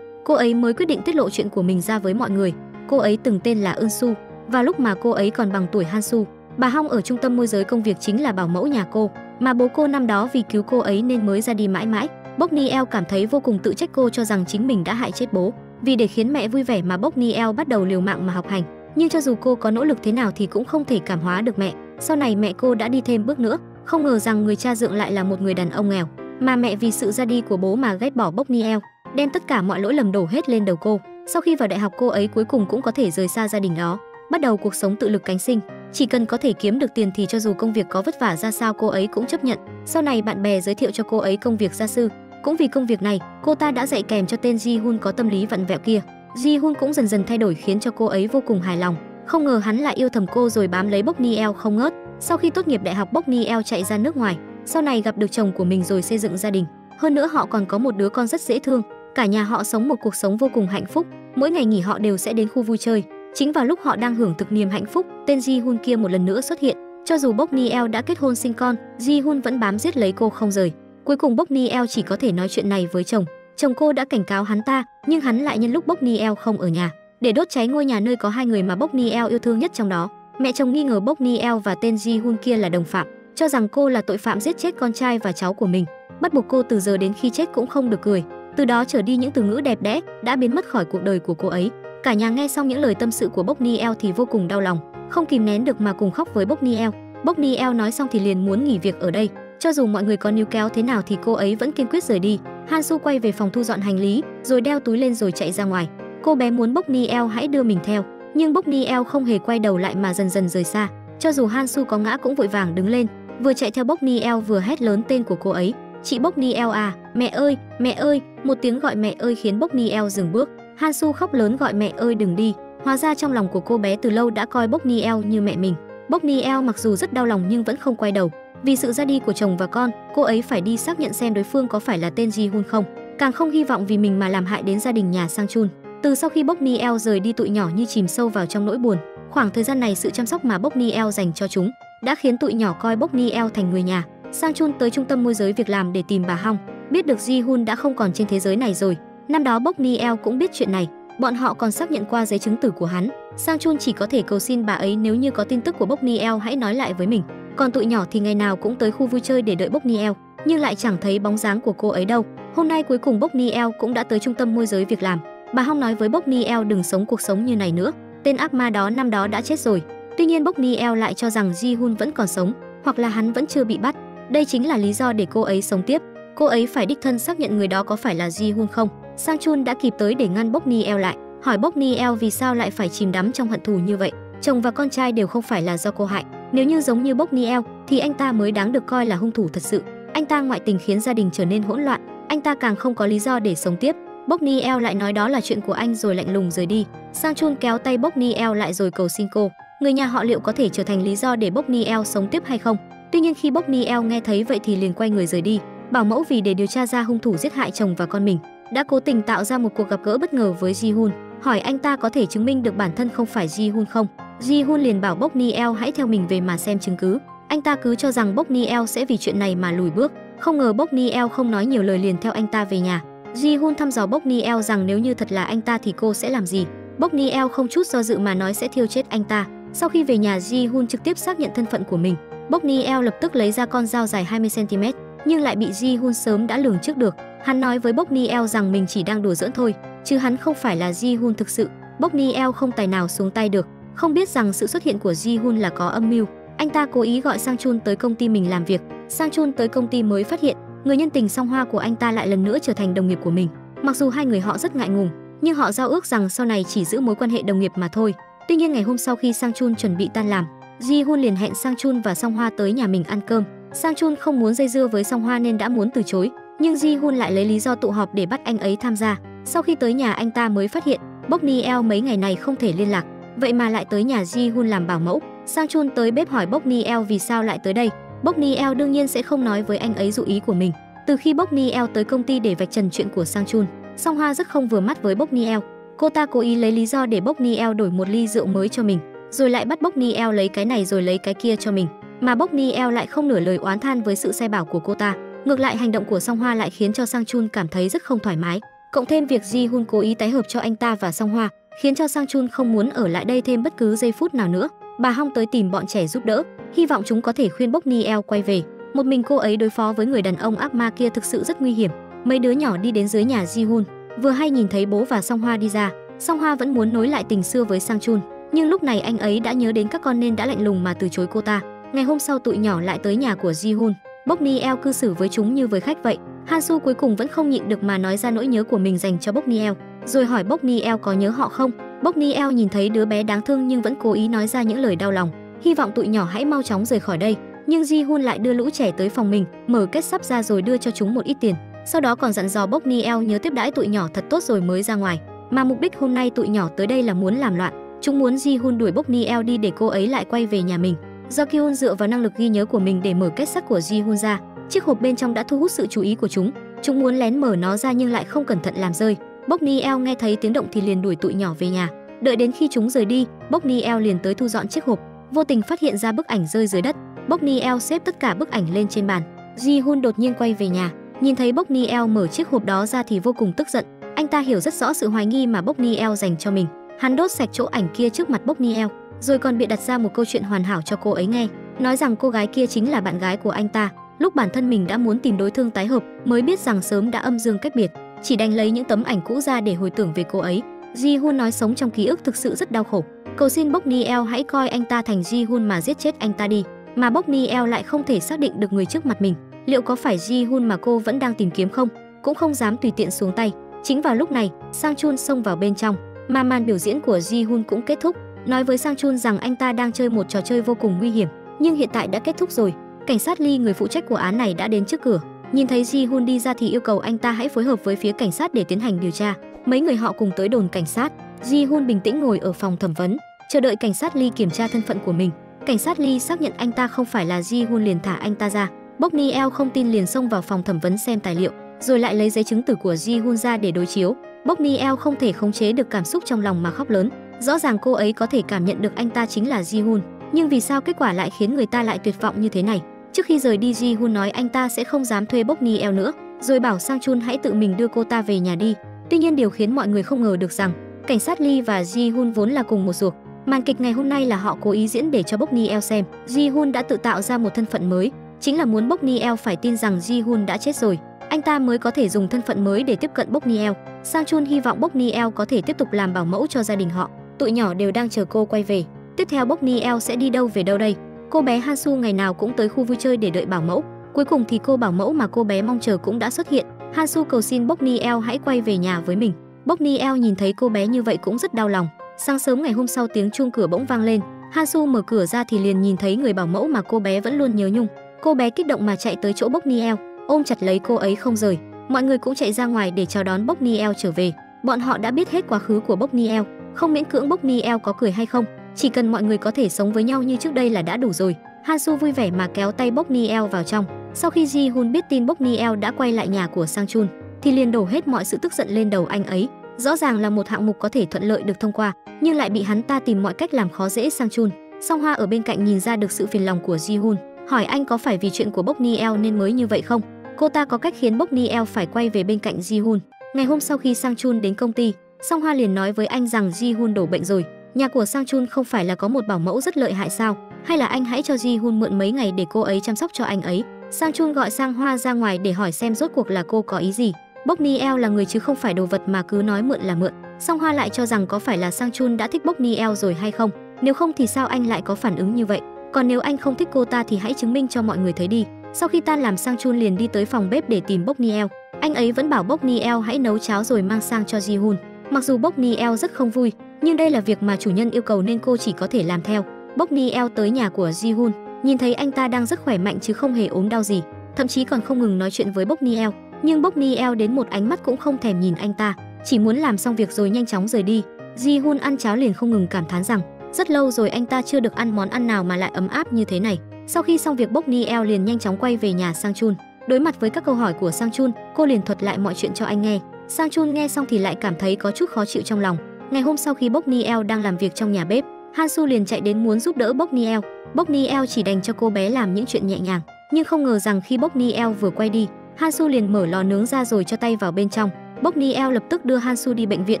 cô ấy mới quyết định tiết lộ chuyện của mình ra với mọi người. Cô ấy từng tên là Eun Su, và lúc mà cô ấy còn bằng tuổi Hansu, bà Hong ở trung tâm môi giới công việc chính là bảo mẫu nhà cô, mà bố cô năm đó vì cứu cô ấy nên mới ra đi mãi mãi. Bốc Niel cảm thấy vô cùng tự trách, cô cho rằng chính mình đã hại chết bố. Vì để khiến mẹ vui vẻ mà Bốc Niel bắt đầu liều mạng mà học hành, nhưng cho dù cô có nỗ lực thế nào thì cũng không thể cảm hóa được mẹ. Sau này mẹ cô đã đi thêm bước nữa, không ngờ rằng người cha dượng lại là một người đàn ông nghèo, mà mẹ vì sự ra đi của bố mà ghét bỏ Bốc Niel, đem tất cả mọi lỗi lầm đổ hết lên đầu cô. Sau khi vào đại học, cô ấy cuối cùng cũng có thể rời xa gia đình đó, bắt đầu cuộc sống tự lực cánh sinh. Chỉ cần có thể kiếm được tiền thì cho dù công việc có vất vả ra sao cô ấy cũng chấp nhận. Sau này bạn bè giới thiệu cho cô ấy công việc gia sư. Cũng vì công việc này, cô ta đã dạy kèm cho tên Ji-hun có tâm lý vặn vẹo kia. Ji-hun cũng dần dần thay đổi khiến cho cô ấy vô cùng hài lòng. Không ngờ hắn lại yêu thầm cô rồi bám lấy Bốc Niel không ngớt. Sau khi tốt nghiệp đại học, Bốc Niel chạy ra nước ngoài, sau này gặp được chồng của mình rồi xây dựng gia đình. Hơn nữa họ còn có một đứa con rất dễ thương. Cả nhà họ sống một cuộc sống vô cùng hạnh phúc. Mỗi ngày nghỉ họ đều sẽ đến khu vui chơi. Chính vào lúc họ đang hưởng thực niềm hạnh phúc, tên Ji-hun kia một lần nữa xuất hiện. Cho dù Bốc Niel đã kết hôn sinh con, Ji-hun vẫn bám giết lấy cô không rời. Cuối cùng Bốc Niel chỉ có thể nói chuyện này với chồng. Chồng cô đã cảnh cáo hắn ta, nhưng hắn lại nhân lúc Bốc Niel không ở nhà để đốt cháy ngôi nhà nơi có hai người mà Bốc Niel yêu thương nhất trong đó. Mẹ chồng nghi ngờ Bốc Niel và tên Ji-hun kia là đồng phạm, cho rằng cô là tội phạm giết chết con trai và cháu của mình, bắt buộc cô từ giờ đến khi chết cũng không được cười. Từ đó trở đi những từ ngữ đẹp đẽ đã biến mất khỏi cuộc đời của cô ấy. Cả nhà nghe xong những lời tâm sự của Bốc Niel thì vô cùng đau lòng, không kìm nén được mà cùng khóc với Bốc Niel. Bốc Niel nói xong thì liền muốn nghỉ việc ở đây. Cho dù mọi người có níu kéo thế nào thì cô ấy vẫn kiên quyết rời đi. Han-su quay về phòng thu dọn hành lý, rồi đeo túi lên rồi chạy ra ngoài. Cô bé muốn Bốc Niel hãy đưa mình theo, nhưng Bốc Niel không hề quay đầu lại mà dần dần rời xa. Cho dù Han-su có ngã cũng vội vàng đứng lên, vừa chạy theo Bốc Niel vừa hét lớn tên của cô ấy. Chị Bốc Niel à, mẹ ơi, mẹ ơi! Một tiếng gọi mẹ ơi khiến Bốc Niel dừng bước. Han-su khóc lớn gọi mẹ ơi đừng đi. Hóa ra trong lòng của cô bé từ lâu đã coi Bốc Niel như mẹ mình. Bốc Niel mặc dù rất đau lòng nhưng vẫn không quay đầu. Vì sự ra đi của chồng và con, cô ấy phải đi xác nhận xem đối phương có phải là tên Ji-hun không. Càng không hy vọng vì mình mà làm hại đến gia đình nhà Sang-chun. Từ sau khi Bốc Niel rời đi, tụi nhỏ như chìm sâu vào trong nỗi buồn. Khoảng thời gian này sự chăm sóc mà Bốc Niel dành cho chúng đã khiến tụi nhỏ coi Bốc Niel thành người nhà. Sang-chun tới trung tâm môi giới việc làm để tìm bà Hong, biết được Ji-hun đã không còn trên thế giới này rồi. Năm đó Bốc Niel cũng biết chuyện này, bọn họ còn xác nhận qua giấy chứng tử của hắn. Sang-chun chỉ có thể cầu xin bà ấy nếu như có tin tức của Bốc Niel hãy nói lại với mình. Còn tụi nhỏ thì ngày nào cũng tới khu vui chơi để đợi Bốc Niel, nhưng lại chẳng thấy bóng dáng của cô ấy đâu. Hôm nay cuối cùng Bốc Niel cũng đã tới trung tâm môi giới việc làm. Bà Hong nói với Bốc Niel đừng sống cuộc sống như này nữa, tên ác ma đó năm đó đã chết rồi. Tuy nhiên Bốc Niel lại cho rằng Ji-hun vẫn còn sống, hoặc là hắn vẫn chưa bị bắt. Đây chính là lý do để cô ấy sống tiếp. Cô ấy phải đích thân xác nhận người đó có phải là Ji-hun không. Sang-chun đã kịp tới để ngăn Bốc Niel lại, hỏi Bốc Niel vì sao lại phải chìm đắm trong hận thù như vậy. Chồng và con trai đều không phải là do cô hại. Nếu như giống như Bốc Niel thì anh ta mới đáng được coi là hung thủ thật sự. Anh ta ngoại tình khiến gia đình trở nên hỗn loạn, anh ta càng không có lý do để sống tiếp. Bốc Niel lại nói đó là chuyện của anh rồi lạnh lùng rời đi. Sang-chun kéo tay Bốc Niel lại rồi cầu xin cô, người nhà họ liệu có thể trở thành lý do để Bốc Niel sống tiếp hay không. Tuy nhiên khi Bốc Niel nghe thấy vậy thì liền quay người rời đi. Bảo mẫu vì để điều tra ra hung thủ giết hại chồng và con mình đã cố tình tạo ra một cuộc gặp gỡ bất ngờ với Ji-hun, hỏi anh ta có thể chứng minh được bản thân không phải Ji-hun không. Ji-hun liền bảo Bốc Niel hãy theo mình về mà xem chứng cứ. Anh ta cứ cho rằng Bốc Niel sẽ vì chuyện này mà lùi bước, không ngờ Bốc Niel không nói nhiều lời liền theo anh ta về nhà. Ji-hun thăm dò Bốc Niel rằng nếu như thật là anh ta thì cô sẽ làm gì. Bốc Niel không chút do dự mà nói sẽ thiêu chết anh ta. Sau khi về nhà, Ji-hun trực tiếp xác nhận thân phận của mình. Bốc Niel lập tức lấy ra con dao dài 20 cm, nhưng lại bị Ji-hun sớm đã lường trước được. Hắn nói với Bốc Niel rằng mình chỉ đang đùa giỡn thôi, chứ hắn không phải là Ji-hun thực sự. Bốc Niel không tài nào xuống tay được, không biết rằng sự xuất hiện của Ji-hun là có âm mưu. Anh ta cố ý gọi Sang-chun tới công ty mình làm việc. Sang-chun tới công ty mới phát hiện người nhân tình Song Hoa của anh ta lại lần nữa trở thành đồng nghiệp của mình. Mặc dù hai người họ rất ngại ngùng, nhưng họ giao ước rằng sau này chỉ giữ mối quan hệ đồng nghiệp mà thôi. Tuy nhiên ngày hôm sau khi Sang-chun chuẩn bị tan làm, Ji-hun liền hẹn Sang-chun và Song Hoa tới nhà mình ăn cơm. Sang-chun không muốn dây dưa với Song Hoa nên đã muốn từ chối, nhưng Ji-hun lại lấy lý do tụ họp để bắt anh ấy tham gia. Sau khi tới nhà anh ta mới phát hiện Bốc Niel mấy ngày này không thể liên lạc, vậy mà lại tới nhà Ji-hun làm bảo mẫu. Sang-chun tới bếp hỏi Bốc Niel vì sao lại tới đây. Bốc Niel đương nhiên sẽ không nói với anh ấy dụ ý của mình. Từ khi Bốc Niel tới công ty để vạch trần chuyện của Sang-chun, Song Hoa rất không vừa mắt với Bốc Niel. Cô ta cố ý lấy lý do để Bốc Niel đổi một ly rượu mới cho mình, rồi lại bắt Bốc Niel lấy cái này rồi lấy cái kia cho mình. Mà Bốc Niel lại không nửa lời oán than với sự sai bảo của cô ta. Ngược lại hành động của Song Hoa lại khiến cho Sang-chun cảm thấy rất không thoải mái. Cộng thêm việc Ji-hun cố ý tái hợp cho anh ta và Song Hoa, khiến cho Sang-chun không muốn ở lại đây thêm bất cứ giây phút nào nữa. Bà Hong tới tìm bọn trẻ giúp đỡ, hy vọng chúng có thể khuyên Bốc Niel quay về. Một mình cô ấy đối phó với người đàn ông ác ma kia thực sự rất nguy hiểm. Mấy đứa nhỏ đi đến dưới nhà Ji-hun, vừa hay nhìn thấy bố và Song Hoa đi ra. Song Hoa vẫn muốn nối lại tình xưa với Sang-chun, nhưng lúc này anh ấy đã nhớ đến các con nên đã lạnh lùng mà từ chối cô ta. Ngày hôm sau tụi nhỏ lại tới nhà của Ji-hun. Bốc Niel cư xử với chúng như với khách vậy. Han-su cuối cùng vẫn không nhịn được mà nói ra nỗi nhớ của mình dành cho Bốc Niel, rồi hỏi Bốc Niel có nhớ họ không. Bốc Niel nhìn thấy đứa bé đáng thương nhưng vẫn cố ý nói ra những lời đau lòng, hy vọng tụi nhỏ hãy mau chóng rời khỏi đây. Nhưng Ji-hun lại đưa lũ trẻ tới phòng mình, mở kết sắp ra rồi đưa cho chúng một ít tiền. Sau đó còn dặn dò Bốc Niel nhớ tiếp đãi tụi nhỏ thật tốt rồi mới ra ngoài. Mà mục đích hôm nay tụi nhỏ tới đây là muốn làm loạn. Chúng muốn Ji-hun đuổi Bốc Niel đi để cô ấy lại quay về nhà mình. Do Kyun dựa vào năng lực ghi nhớ của mình để mở kết sắt của Ji-hun ra, chiếc hộp bên trong đã thu hút sự chú ý của chúng. Chúng muốn lén mở nó ra nhưng lại không cẩn thận làm rơi. Bốc Niel nghe thấy tiếng động thì liền đuổi tụi nhỏ về nhà. Đợi đến khi chúng rời đi, Bốc Niel liền tới thu dọn chiếc hộp, vô tình phát hiện ra bức ảnh rơi dưới đất. Bốc Niel xếp tất cả bức ảnh lên trên bàn. Ji-hun đột nhiên quay về nhà, nhìn thấy Bốc Niel mở chiếc hộp đó ra thì vô cùng tức giận. Anh ta hiểu rất rõ sự hoài nghi mà Bốc Niel dành cho mình. Hắn đốt sạch chỗ ảnh kia trước mặt Bốc Niel, rồi còn bịa đặt ra một câu chuyện hoàn hảo cho cô ấy nghe, nói rằng cô gái kia chính là bạn gái của anh ta. Lúc bản thân mình đã muốn tìm đối thương tái hợp, mới biết rằng sớm đã âm dương cách biệt, chỉ đành lấy những tấm ảnh cũ ra để hồi tưởng về cô ấy. Ji-hun nói sống trong ký ức thực sự rất đau khổ, cầu xin Bốc Niel hãy coi anh ta thành Ji-hun mà giết chết anh ta đi. Mà Bốc Niel lại không thể xác định được người trước mặt mình, liệu có phải Ji-hun mà cô vẫn đang tìm kiếm không, cũng không dám tùy tiện xuống tay. Chính vào lúc này, Sang Chun xông vào bên trong, mà màn biểu diễn của Ji-hun cũng kết thúc, nói với Sang Chun rằng anh ta đang chơi một trò chơi vô cùng nguy hiểm, nhưng hiện tại đã kết thúc rồi. Cảnh sát Lee, người phụ trách của án này, đã đến trước cửa, nhìn thấy Ji-hun đi ra thì yêu cầu anh ta hãy phối hợp với phía cảnh sát để tiến hành điều tra. Mấy người họ cùng tới đồn cảnh sát. Ji-hun bình tĩnh ngồi ở phòng thẩm vấn, chờ đợi cảnh sát Lee kiểm tra thân phận của mình. Cảnh sát Lee xác nhận anh ta không phải là Ji-hun liền thả anh ta ra. Bốc Niel không tin liền xông vào phòng thẩm vấn xem tài liệu, rồi lại lấy giấy chứng tử của Ji-hun ra để đối chiếu. Bốc Niel không thể khống chế được cảm xúc trong lòng mà khóc lớn. Rõ ràng cô ấy có thể cảm nhận được anh ta chính là Ji-hun, nhưng vì sao kết quả lại khiến người ta lại tuyệt vọng như thế này? Trước khi rời đi, Ji-hun nói anh ta sẽ không dám thuê Bốc Niel nữa, rồi bảo Sang Chun hãy tự mình đưa cô ta về nhà đi. Tuy nhiên điều khiến mọi người không ngờ được rằng cảnh sát Lee và Ji-hun vốn là cùng một ruột. Màn kịch ngày hôm nay là họ cố ý diễn để cho Bốc Niel xem. Ji-hun đã tự tạo ra một thân phận mới, chính là muốn Bốc Niel phải tin rằng Ji-hun đã chết rồi, anh ta mới có thể dùng thân phận mới để tiếp cận Bốc Niel. Sang Chun hy vọng Bốc Niel có thể tiếp tục làm bảo mẫu cho gia đình họ. Tụi nhỏ đều đang chờ cô quay về. Tiếp theo Bốc Niel sẽ đi đâu về đâu đây? Cô bé Hansu ngày nào cũng tới khu vui chơi để đợi bảo mẫu. Cuối cùng thì cô bảo mẫu mà cô bé mong chờ cũng đã xuất hiện. Hansu cầu xin Bốc Niel hãy quay về nhà với mình. Bốc Niel nhìn thấy cô bé như vậy cũng rất đau lòng. Sáng sớm ngày hôm sau, tiếng chuông cửa bỗng vang lên. Hansu mở cửa ra thì liền nhìn thấy người bảo mẫu mà cô bé vẫn luôn nhớ nhung. Cô bé kích động mà chạy tới chỗ Bốc Niel, ôm chặt lấy cô ấy không rời. Mọi người cũng chạy ra ngoài để chào đón Bốc Niel trở về. Bọn họ đã biết hết quá khứ của Bốc Niel, không miễn cưỡng Bốc Niel có cười hay không, chỉ cần mọi người có thể sống với nhau như trước đây là đã đủ rồi. Hansu vui vẻ mà kéo tay Bốc Niel vào trong. Sau khi Ji-hun biết tin Bốc Niel đã quay lại nhà của Sang Chun, thì liền đổ hết mọi sự tức giận lên đầu anh ấy. Rõ ràng là một hạng mục có thể thuận lợi được thông qua, nhưng lại bị hắn ta tìm mọi cách làm khó dễ Sang Chun. Song Hoa ở bên cạnh nhìn ra được sự phiền lòng của Ji-hun, hỏi anh có phải vì chuyện của Bốc Niel nên mới như vậy không? Cô ta có cách khiến Bốc Niel phải quay về bên cạnh Ji-hun. Ngày hôm sau khi Sang Chun đến công ty, Song Hoa liền nói với anh rằng Ji-hun đổ bệnh rồi. Nhà của Sang Chun không phải là có một bảo mẫu rất lợi hại sao? Hay là anh hãy cho Ji-hun mượn mấy ngày để cô ấy chăm sóc cho anh ấy? Sang Chun gọi Sang Hoa ra ngoài để hỏi xem rốt cuộc là cô có ý gì. Bốc Niel là người chứ không phải đồ vật mà cứ nói mượn là mượn. Song Hoa lại cho rằng có phải là Sang Chun đã thích Bốc Niel rồi hay không? Nếu không thì sao anh lại có phản ứng như vậy? Còn nếu anh không thích cô ta thì hãy chứng minh cho mọi người thấy đi. Sau khi tan làm, Sang Chun liền đi tới phòng bếp để tìm Bốc Niel. Anh ấy vẫn bảo Bốc Niel hãy nấu cháo rồi mang sang cho Ji-hun. Mặc dù Bốc Niel rất không vui, nhưng đây là việc mà chủ nhân yêu cầu nên cô chỉ có thể làm theo. Bốc Niel tới nhà của Ji-hun, nhìn thấy anh ta đang rất khỏe mạnh chứ không hề ốm đau gì, thậm chí còn không ngừng nói chuyện với Bốc Niel. Nhưng Bốc Niel đến một ánh mắt cũng không thèm nhìn anh ta, chỉ muốn làm xong việc rồi nhanh chóng rời đi. Ji-hun ăn cháo liền không ngừng cảm thán rằng rất lâu rồi anh ta chưa được ăn món ăn nào mà lại ấm áp như thế này. Sau khi xong việc, Bốc Niel liền nhanh chóng quay về nhà Sang Chun. Đối mặt với các câu hỏi của Sang Chun, cô liền thuật lại mọi chuyện cho anh nghe. Sang Chun nghe xong thì lại cảm thấy có chút khó chịu trong lòng. Ngày hôm sau khi Bốc Niel đang làm việc trong nhà bếp, Hansu liền chạy đến muốn giúp đỡ Bốc Niel. Bốc Niel chỉ đành cho cô bé làm những chuyện nhẹ nhàng, nhưng không ngờ rằng khi Bốc Niel vừa quay đi, Hansu liền mở lò nướng ra rồi cho tay vào bên trong. Bốc Niel lập tức đưa Hansu đi bệnh viện,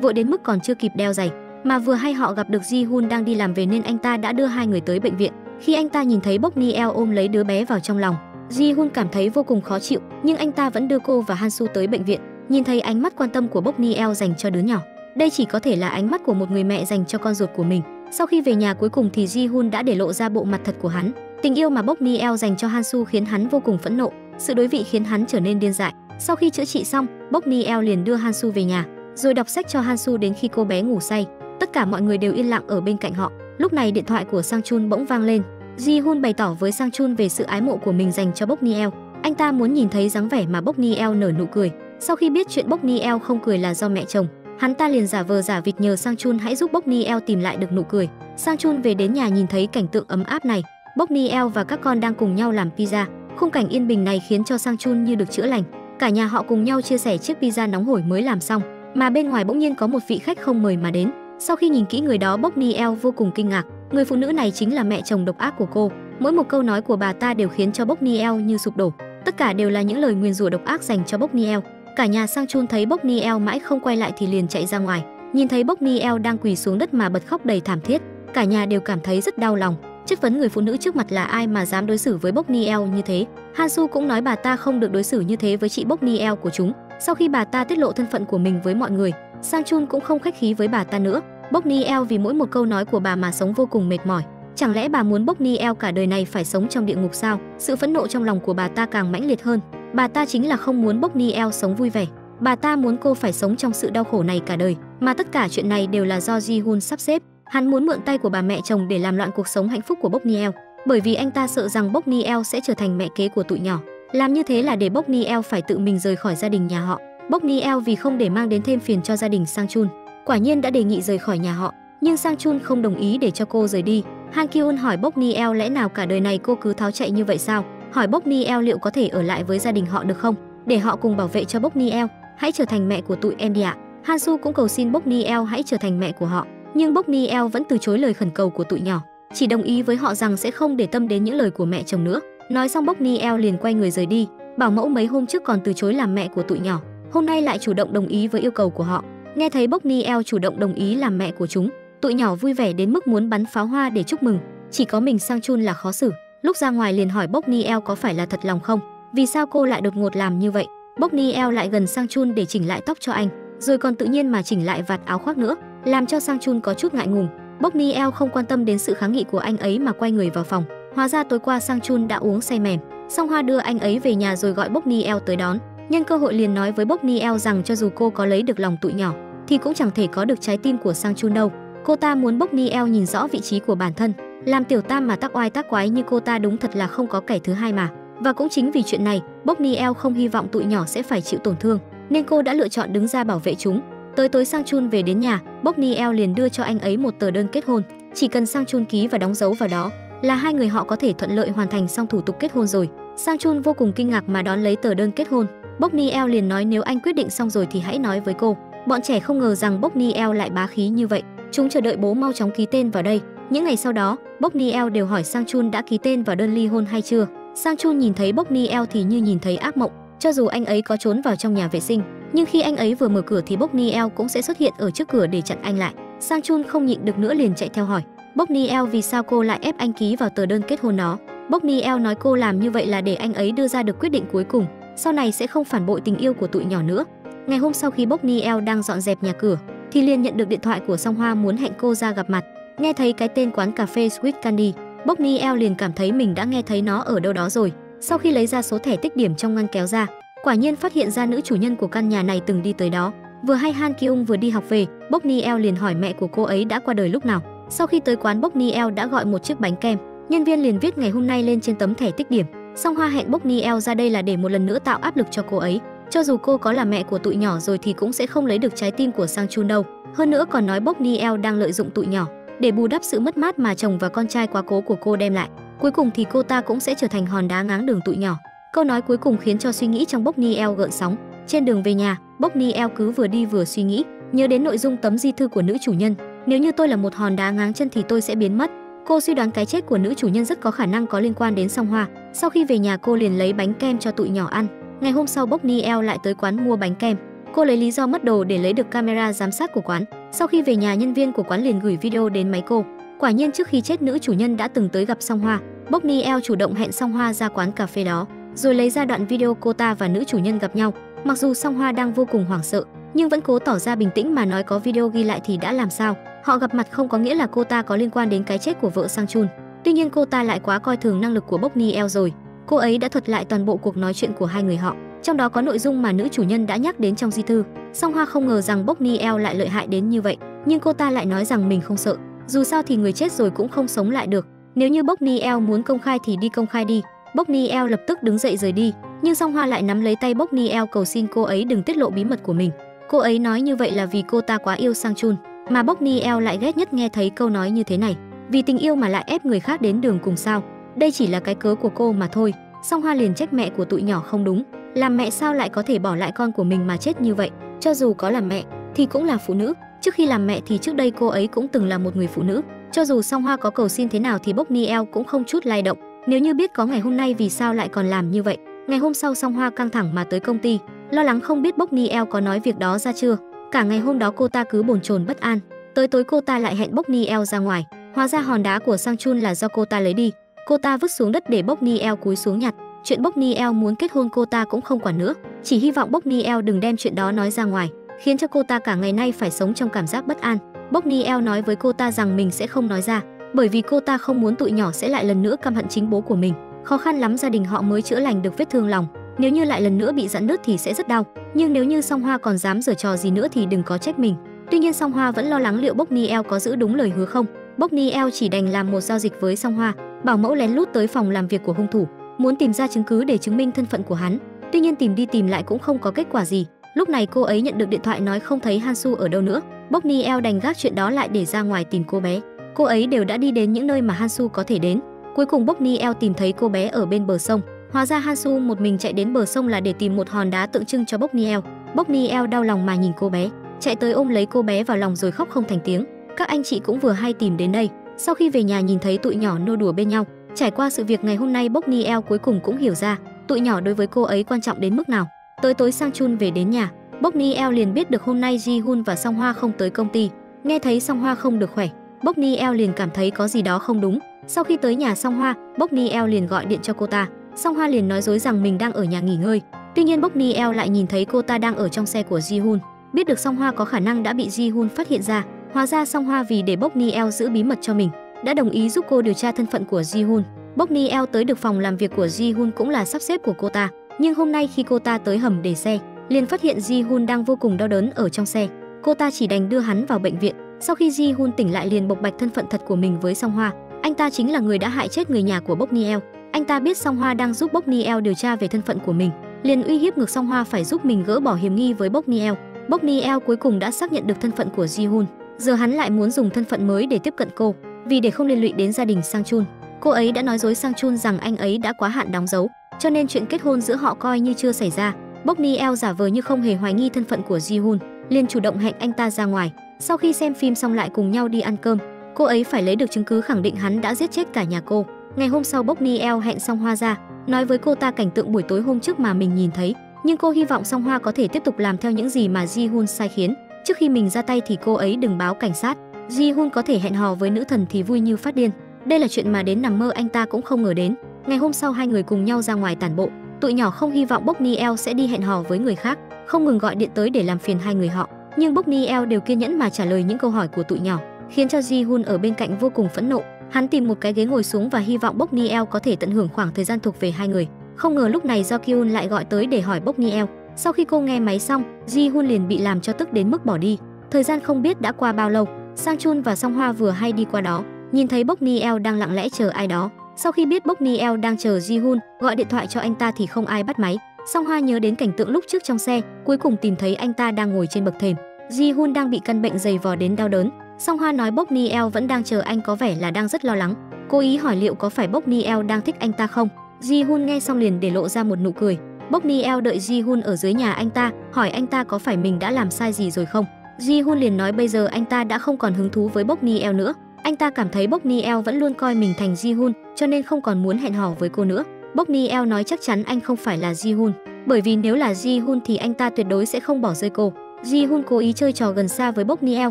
vội đến mức còn chưa kịp đeo giày. Mà vừa hay họ gặp được Ji-hun đang đi làm về nên anh ta đã đưa hai người tới bệnh viện. Khi anh ta nhìn thấy Bốc Niel ôm lấy đứa bé vào trong lòng, Ji-hun cảm thấy vô cùng khó chịu, nhưng anh ta vẫn đưa cô và Hansu tới bệnh viện. Nhìn thấy ánh mắt quan tâm của Bốc Niel dành cho đứa nhỏ, đây chỉ có thể là ánh mắt của một người mẹ dành cho con ruột của mình. Sau khi về nhà cuối cùng thì Ji-hun đã để lộ ra bộ mặt thật của hắn. Tình yêu mà Bốc Niel dành cho Hansu khiến hắn vô cùng phẫn nộ, sự đối vị khiến hắn trở nên điên dại. Sau khi chữa trị xong, Bốc Niel liền đưa Hansu về nhà, rồi đọc sách cho Hansu đến khi cô bé ngủ say. Tất cả mọi người đều yên lặng ở bên cạnh họ. Lúc này điện thoại của Sang Chun bỗng vang lên. Ji-hun bày tỏ với Sang Chun về sự ái mộ của mình dành cho Bốc Niel. Anh ta muốn nhìn thấy dáng vẻ mà Bốc Niel nở nụ cười. Sau khi biết chuyện Bốc Niel không cười là do mẹ chồng, hắn ta liền giả vờ giả vịt nhờ Sang Chun hãy giúp Bốc Niel tìm lại được nụ cười. Sang Chun về đến nhà nhìn thấy cảnh tượng ấm áp này, Bokniel và các con đang cùng nhau làm pizza. Khung cảnh yên bình này khiến cho Sang Chun như được chữa lành. Cả nhà họ cùng nhau chia sẻ chiếc pizza nóng hổi mới làm xong, mà bên ngoài bỗng nhiên có một vị khách không mời mà đến. Sau khi nhìn kỹ người đó, Bokniel vô cùng kinh ngạc. Người phụ nữ này chính là mẹ chồng độc ác của cô. Mỗi một câu nói của bà ta đều khiến cho Bokniel như sụp đổ. Tất cả đều là những lời nguyền rủa độc ác dành cho Bokniel. Cả nhà Sang Chun thấy Bokniel mãi không quay lại thì liền chạy ra ngoài. Nhìn thấy Bokniel đang quỳ xuống đất mà bật khóc đầy thảm thiết, cả nhà đều cảm thấy rất đau lòng. Chất vấn người phụ nữ trước mặt là ai mà dám đối xử với Bokniel như thế. Hansu cũng nói bà ta không được đối xử như thế với chị Bokniel của chúng. Sau khi bà ta tiết lộ thân phận của mình với mọi người, Sang Chun cũng không khách khí với bà ta nữa. Bokniel vì mỗi một câu nói của bà mà sống vô cùng mệt mỏi. Chẳng lẽ bà muốn Bokniel cả đời này phải sống trong địa ngục sao? Sự phẫn nộ trong lòng của bà ta càng mãnh liệt hơn. Bà ta chính là không muốn Bokniel sống vui vẻ. Bà ta muốn cô phải sống trong sự đau khổ này cả đời. Mà tất cả chuyện này đều là do Ji-hun sắp xếp. Hắn muốn mượn tay của bà mẹ chồng để làm loạn cuộc sống hạnh phúc của Bokniel, bởi vì anh ta sợ rằng Bokniel sẽ trở thành mẹ kế của tụi nhỏ. Làm như thế là để Bokniel phải tự mình rời khỏi gia đình nhà họ. Bokniel vì không để mang đến thêm phiền cho gia đình Sang Chun, quả nhiên đã đề nghị rời khỏi nhà họ, nhưng Sang Chun không đồng ý để cho cô rời đi. Han Kyun hỏi Bokniel lẽ nào cả đời này cô cứ tháo chạy như vậy sao? Hỏi Bokniel liệu có thể ở lại với gia đình họ được không? Để họ cùng bảo vệ cho Bokniel. Hãy trở thành mẹ của tụi em đi ạ. Hansu cũng cầu xin Bokniel hãy trở thành mẹ của họ. Nhưng Bokniel vẫn từ chối lời khẩn cầu của tụi nhỏ, chỉ đồng ý với họ rằng sẽ không để tâm đến những lời của mẹ chồng nữa. Nói xong Bokniel liền quay người rời đi. Bảo mẫu mấy hôm trước còn từ chối làm mẹ của tụi nhỏ, hôm nay lại chủ động đồng ý với yêu cầu của họ. Nghe thấy Bokniel chủ động đồng ý làm mẹ của chúng, tụi nhỏ vui vẻ đến mức muốn bắn pháo hoa để chúc mừng. Chỉ có mình Sang Chun là khó xử. Lúc ra ngoài liền hỏi Bokniel có phải là thật lòng không? Vì sao cô lại đột ngột làm như vậy? Bokniel lại gần Sang Chun để chỉnh lại tóc cho anh, rồi còn tự nhiên mà chỉnh lại vạt áo khoác nữa, làm cho Sang Chun có chút ngại ngùng. Bokniel không quan tâm đến sự kháng nghị của anh ấy mà quay người vào phòng. Hóa ra tối qua Sang Chun đã uống say mềm. Song Hoa đưa anh ấy về nhà rồi gọi Bokniel tới đón. Nhân cơ hội liền nói với Bokniel rằng cho dù cô có lấy được lòng tụi nhỏ thì cũng chẳng thể có được trái tim của Sang Chun đâu. Cô ta muốn Bokniel nhìn rõ vị trí của bản thân. Làm tiểu tam mà tác oai tác quái như cô ta đúng thật là không có kẻ thứ hai mà. Và cũng chính vì chuyện này, Bokniel không hy vọng tụi nhỏ sẽ phải chịu tổn thương, nên cô đã lựa chọn đứng ra bảo vệ chúng. Tới tối Sang Chun về đến nhà, Bokniel liền đưa cho anh ấy một tờ đơn kết hôn. Chỉ cần Sang Chun ký và đóng dấu vào đó là hai người họ có thể thuận lợi hoàn thành xong thủ tục kết hôn rồi. Sang Chun vô cùng kinh ngạc mà đón lấy tờ đơn kết hôn. Bokniel liền nói nếu anh quyết định xong rồi thì hãy nói với cô. Bọn trẻ không ngờ rằng Bokniel lại bá khí như vậy. Chúng chờ đợi bố mau chóng ký tên vào đây. Những ngày sau đó, Bokniel đều hỏi Sang Chun đã ký tên vào đơn ly hôn hay chưa. Sang Chun nhìn thấy Bokniel thì như nhìn thấy ác mộng. Cho dù anh ấy có trốn vào trong nhà vệ sinh, nhưng khi anh ấy vừa mở cửa thì Bokniel cũng sẽ xuất hiện ở trước cửa để chặn anh lại. Sang Chun không nhịn được nữa liền chạy theo hỏi Bokniel vì sao cô lại ép anh ký vào tờ đơn kết hôn đó. Bokniel nói cô làm như vậy là để anh ấy đưa ra được quyết định cuối cùng, sau này sẽ không phản bội tình yêu của tụi nhỏ nữa. Ngày hôm sau khi Bokniel đang dọn dẹp nhà cửa thì liền nhận được điện thoại của Song Hoa muốn hẹn cô ra gặp mặt. Nghe thấy cái tên quán cà phê Sweet Candy, Bokniel liền cảm thấy mình đã nghe thấy nó ở đâu đó rồi. Sau khi lấy ra số thẻ tích điểm trong ngăn kéo ra, quả nhiên phát hiện ra nữ chủ nhân của căn nhà này từng đi tới đó. Vừa hay Han Kyung vừa đi học về, Bokniel liền hỏi mẹ của cô ấy đã qua đời lúc nào. Sau khi tới quán, Bokniel đã gọi một chiếc bánh kem. Nhân viên liền viết ngày hôm nay lên trên tấm thẻ tích điểm. Song Hoa hẹn Bokniel ra đây là để một lần nữa tạo áp lực cho cô ấy. Cho dù cô có là mẹ của tụi nhỏ rồi thì cũng sẽ không lấy được trái tim của Sang Chun đâu. Hơn nữa còn nói Bokniel đang lợi dụng tụi nhỏ để bù đắp sự mất mát mà chồng và con trai quá cố của cô đem lại. Cuối cùng thì cô ta cũng sẽ trở thành hòn đá ngáng đường tụi nhỏ. Câu nói cuối cùng khiến cho suy nghĩ trong Bokniel gợn sóng. Trên đường về nhà, Bokniel cứ vừa đi vừa suy nghĩ, nhớ đến nội dung tấm di thư của nữ chủ nhân. Nếu như tôi là một hòn đá ngáng chân thì tôi sẽ biến mất. Cô suy đoán cái chết của nữ chủ nhân rất có khả năng có liên quan đến Song Hoa. Sau khi về nhà, cô liền lấy bánh kem cho tụi nhỏ ăn. Ngày hôm sau, Bokniel lại tới quán mua bánh kem. Cô lấy lý do mất đồ để lấy được camera giám sát của quán. Sau khi về nhà, nhân viên của quán liền gửi video đến máy cô. Quả nhiên trước khi chết, nữ chủ nhân đã từng tới gặp Song Hoa. Bokniel chủ động hẹn Song Hoa ra quán cà phê đó, rồi lấy ra đoạn video cô ta và nữ chủ nhân gặp nhau. Mặc dù Song Hoa đang vô cùng hoảng sợ, nhưng vẫn cố tỏ ra bình tĩnh mà nói có video ghi lại thì đã làm sao. Họ gặp mặt không có nghĩa là cô ta có liên quan đến cái chết của vợ Sang Chun. Tuy nhiên cô ta lại quá coi thường năng lực của Bokniel rồi. Cô ấy đã thuật lại toàn bộ cuộc nói chuyện của hai người họ, trong đó có nội dung mà nữ chủ nhân đã nhắc đến trong di thư. Song Hoa không ngờ rằng Bokniel lại lợi hại đến như vậy, nhưng cô ta lại nói rằng mình không sợ. Dù sao thì người chết rồi cũng không sống lại được. Nếu như Bokniel muốn công khai thì đi công khai đi. Bokniel lập tức đứng dậy rời đi, nhưng Song Hoa lại nắm lấy tay Bokniel cầu xin cô ấy đừng tiết lộ bí mật của mình. Cô ấy nói như vậy là vì cô ta quá yêu Sang Chun, mà Bokniel lại ghét nhất nghe thấy câu nói như thế này. Vì tình yêu mà lại ép người khác đến đường cùng sao? đây chỉ là cái cớ của cô mà thôi. Song Hoa liền trách mẹ của tụi nhỏ không đúng, làm mẹ sao lại có thể bỏ lại con của mình mà chết như vậy? Cho dù có làm mẹ thì cũng là phụ nữ, trước khi làm mẹ thì trước đây cô ấy cũng từng là một người phụ nữ. Cho dù Song Hoa có cầu xin thế nào thì Bokniel cũng không chút lay động. Nếu như biết có ngày hôm nay vì sao lại còn làm như vậy. Ngày hôm sau Song Hoa căng thẳng mà tới công ty, lo lắng không biết Bokniel có nói việc đó ra chưa. Cả ngày hôm đó cô ta cứ bồn chồn bất an. Tới tối cô ta lại hẹn Bokniel ra ngoài. Hóa ra hòn đá của Sang Chun là do cô ta lấy đi. Cô ta vứt xuống đất để Bokniel cúi xuống nhặt. Chuyện Bokniel muốn kết hôn cô ta cũng không quản nữa, chỉ hy vọng Bokniel đừng đem chuyện đó nói ra ngoài, khiến cho cô ta cả ngày nay phải sống trong cảm giác bất an. Bokniel nói với cô ta rằng mình sẽ không nói ra, bởi vì cô ta không muốn tụi nhỏ sẽ lại lần nữa căm hận chính bố của mình. Khó khăn lắm gia đình họ mới chữa lành được vết thương lòng, nếu như lại lần nữa bị rạn nứt thì sẽ rất đau. Nhưng nếu như Song Hoa còn dám giở trò gì nữa thì đừng có trách mình. Tuy nhiên Song Hoa vẫn lo lắng liệu Bokniel có giữ đúng lời hứa không. Bokniel chỉ đành làm một giao dịch với Song Hoa, bảo mẫu lén lút tới phòng làm việc của hung thủ, muốn tìm ra chứng cứ để chứng minh thân phận của hắn. Tuy nhiên tìm đi tìm lại cũng không có kết quả gì. Lúc này cô ấy nhận được điện thoại nói không thấy Hansu ở đâu nữa. Bokniel đành gác chuyện đó lại để ra ngoài tìm cô bé. Cô ấy đều đã đi đến những nơi mà Hansu có thể đến. Cuối cùng Bokniel tìm thấy cô bé ở bên bờ sông. Hóa ra Hansu một mình chạy đến bờ sông là để tìm một hòn đá tượng trưng cho Bokniel. Bokniel đau lòng mà nhìn cô bé, chạy tới ôm lấy cô bé vào lòng rồi khóc không thành tiếng. Các anh chị cũng vừa hay tìm đến đây. Sau khi về nhà nhìn thấy tụi nhỏ nô đùa bên nhau, trải qua sự việc ngày hôm nay Bokniel cuối cùng cũng hiểu ra tụi nhỏ đối với cô ấy quan trọng đến mức nào. Tới tối Sang Chun về đến nhà, Bokniel liền biết được hôm nay Ji-hun và Song Hoa không tới công ty. Nghe thấy Song Hoa không được khỏe, Bokniel liền cảm thấy có gì đó không đúng. Sau khi tới nhà Song Hoa, Bokniel liền gọi điện cho cô ta. Song Hoa liền nói dối rằng mình đang ở nhà nghỉ ngơi. Tuy nhiên Bokniel lại nhìn thấy cô ta đang ở trong xe của Ji-hun. Biết được Song Hoa có khả năng đã bị Ji-hun phát hiện ra. Hóa ra Song Hoa vì để Bokniel giữ bí mật cho mình, đã đồng ý giúp cô điều tra thân phận của Ji-hun. Bokniel tới được phòng làm việc của Ji-hun cũng là sắp xếp của cô ta. Nhưng hôm nay khi cô ta tới hầm để xe, liền phát hiện Ji-hun đang vô cùng đau đớn ở trong xe. Cô ta chỉ đành đưa hắn vào bệnh viện. Sau khi Ji-hun tỉnh lại liền bộc bạch thân phận thật của mình với Song Hoa. Anh ta chính là người đã hại chết người nhà của Bokniel. Anh ta biết Song Hoa đang giúp Bokniel điều tra về thân phận của mình, liền uy hiếp ngược Song Hoa phải giúp mình gỡ bỏ hiểm nghi với Bokniel. Bokniel cuối cùng đã xác nhận được thân phận của Ji-hun. Giờ hắn lại muốn dùng thân phận mới để tiếp cận cô, vì để không liên lụy đến gia đình Sang Chun. Cô ấy đã nói dối Sang Chun rằng anh ấy đã quá hạn đóng dấu, cho nên chuyện kết hôn giữa họ coi như chưa xảy ra. Bokniel giả vờ như không hề hoài nghi thân phận của Ji-hun, liền chủ động hẹn anh ta ra ngoài. Sau khi xem phim xong lại cùng nhau đi ăn cơm. Cô ấy phải lấy được chứng cứ khẳng định hắn đã giết chết cả nhà cô. Ngày hôm sau Bokniel hẹn Song Hoa ra, nói với cô ta cảnh tượng buổi tối hôm trước mà mình nhìn thấy, nhưng cô hy vọng Song Hoa có thể tiếp tục làm theo những gì mà Ji-hun sai khiến. Trước khi mình ra tay thì cô ấy đừng báo cảnh sát. Ji-hun có thể hẹn hò với nữ thần thì vui như phát điên. Đây là chuyện mà đến nằm mơ anh ta cũng không ngờ đến. Ngày hôm sau hai người cùng nhau ra ngoài tản bộ. Tụi nhỏ không hy vọng Bokniel sẽ đi hẹn hò với người khác, không ngừng gọi điện tới để làm phiền hai người họ. Nhưng Bokniel đều kiên nhẫn mà trả lời những câu hỏi của tụi nhỏ, khiến cho Ji-hun ở bên cạnh vô cùng phẫn nộ. Hắn tìm một cái ghế ngồi xuống và hy vọng Bokniel có thể tận hưởng khoảng thời gian thuộc về hai người. Không ngờ lúc này Do-kyun lại gọi tới để hỏi Bokniel. Sau khi cô nghe máy xong, Ji-hun liền bị làm cho tức đến mức bỏ đi. Thời gian không biết đã qua bao lâu, Sang Chun và Song Hoa vừa hay đi qua đó, nhìn thấy Bokniel đang lặng lẽ chờ ai đó. Sau khi biết Bokniel đang chờ Ji-hun, gọi điện thoại cho anh ta thì không ai bắt máy. Song Hoa nhớ đến cảnh tượng lúc trước trong xe, cuối cùng tìm thấy anh ta đang ngồi trên bậc thềm. Ji-hun đang bị căn bệnh dày vò đến đau đớn. Song Hoa nói Bokniel vẫn đang chờ anh, có vẻ là đang rất lo lắng. Cô ý hỏi liệu có phải Bokniel đang thích anh ta không. Ji-hun nghe xong liền để lộ ra một nụ cười. Bokniel đợi Ji-hun ở dưới nhà anh ta, hỏi anh ta có phải mình đã làm sai gì rồi không. Ji-hun liền nói bây giờ anh ta đã không còn hứng thú với Bokniel nữa. Anh ta cảm thấy Bokniel vẫn luôn coi mình thành Ji-hun, cho nên không còn muốn hẹn hò với cô nữa. Bokniel nói chắc chắn anh không phải là Ji-hun, bởi vì nếu là Ji-hun thì anh ta tuyệt đối sẽ không bỏ rơi cô. Ji-hun cố ý chơi trò gần xa với Bokniel,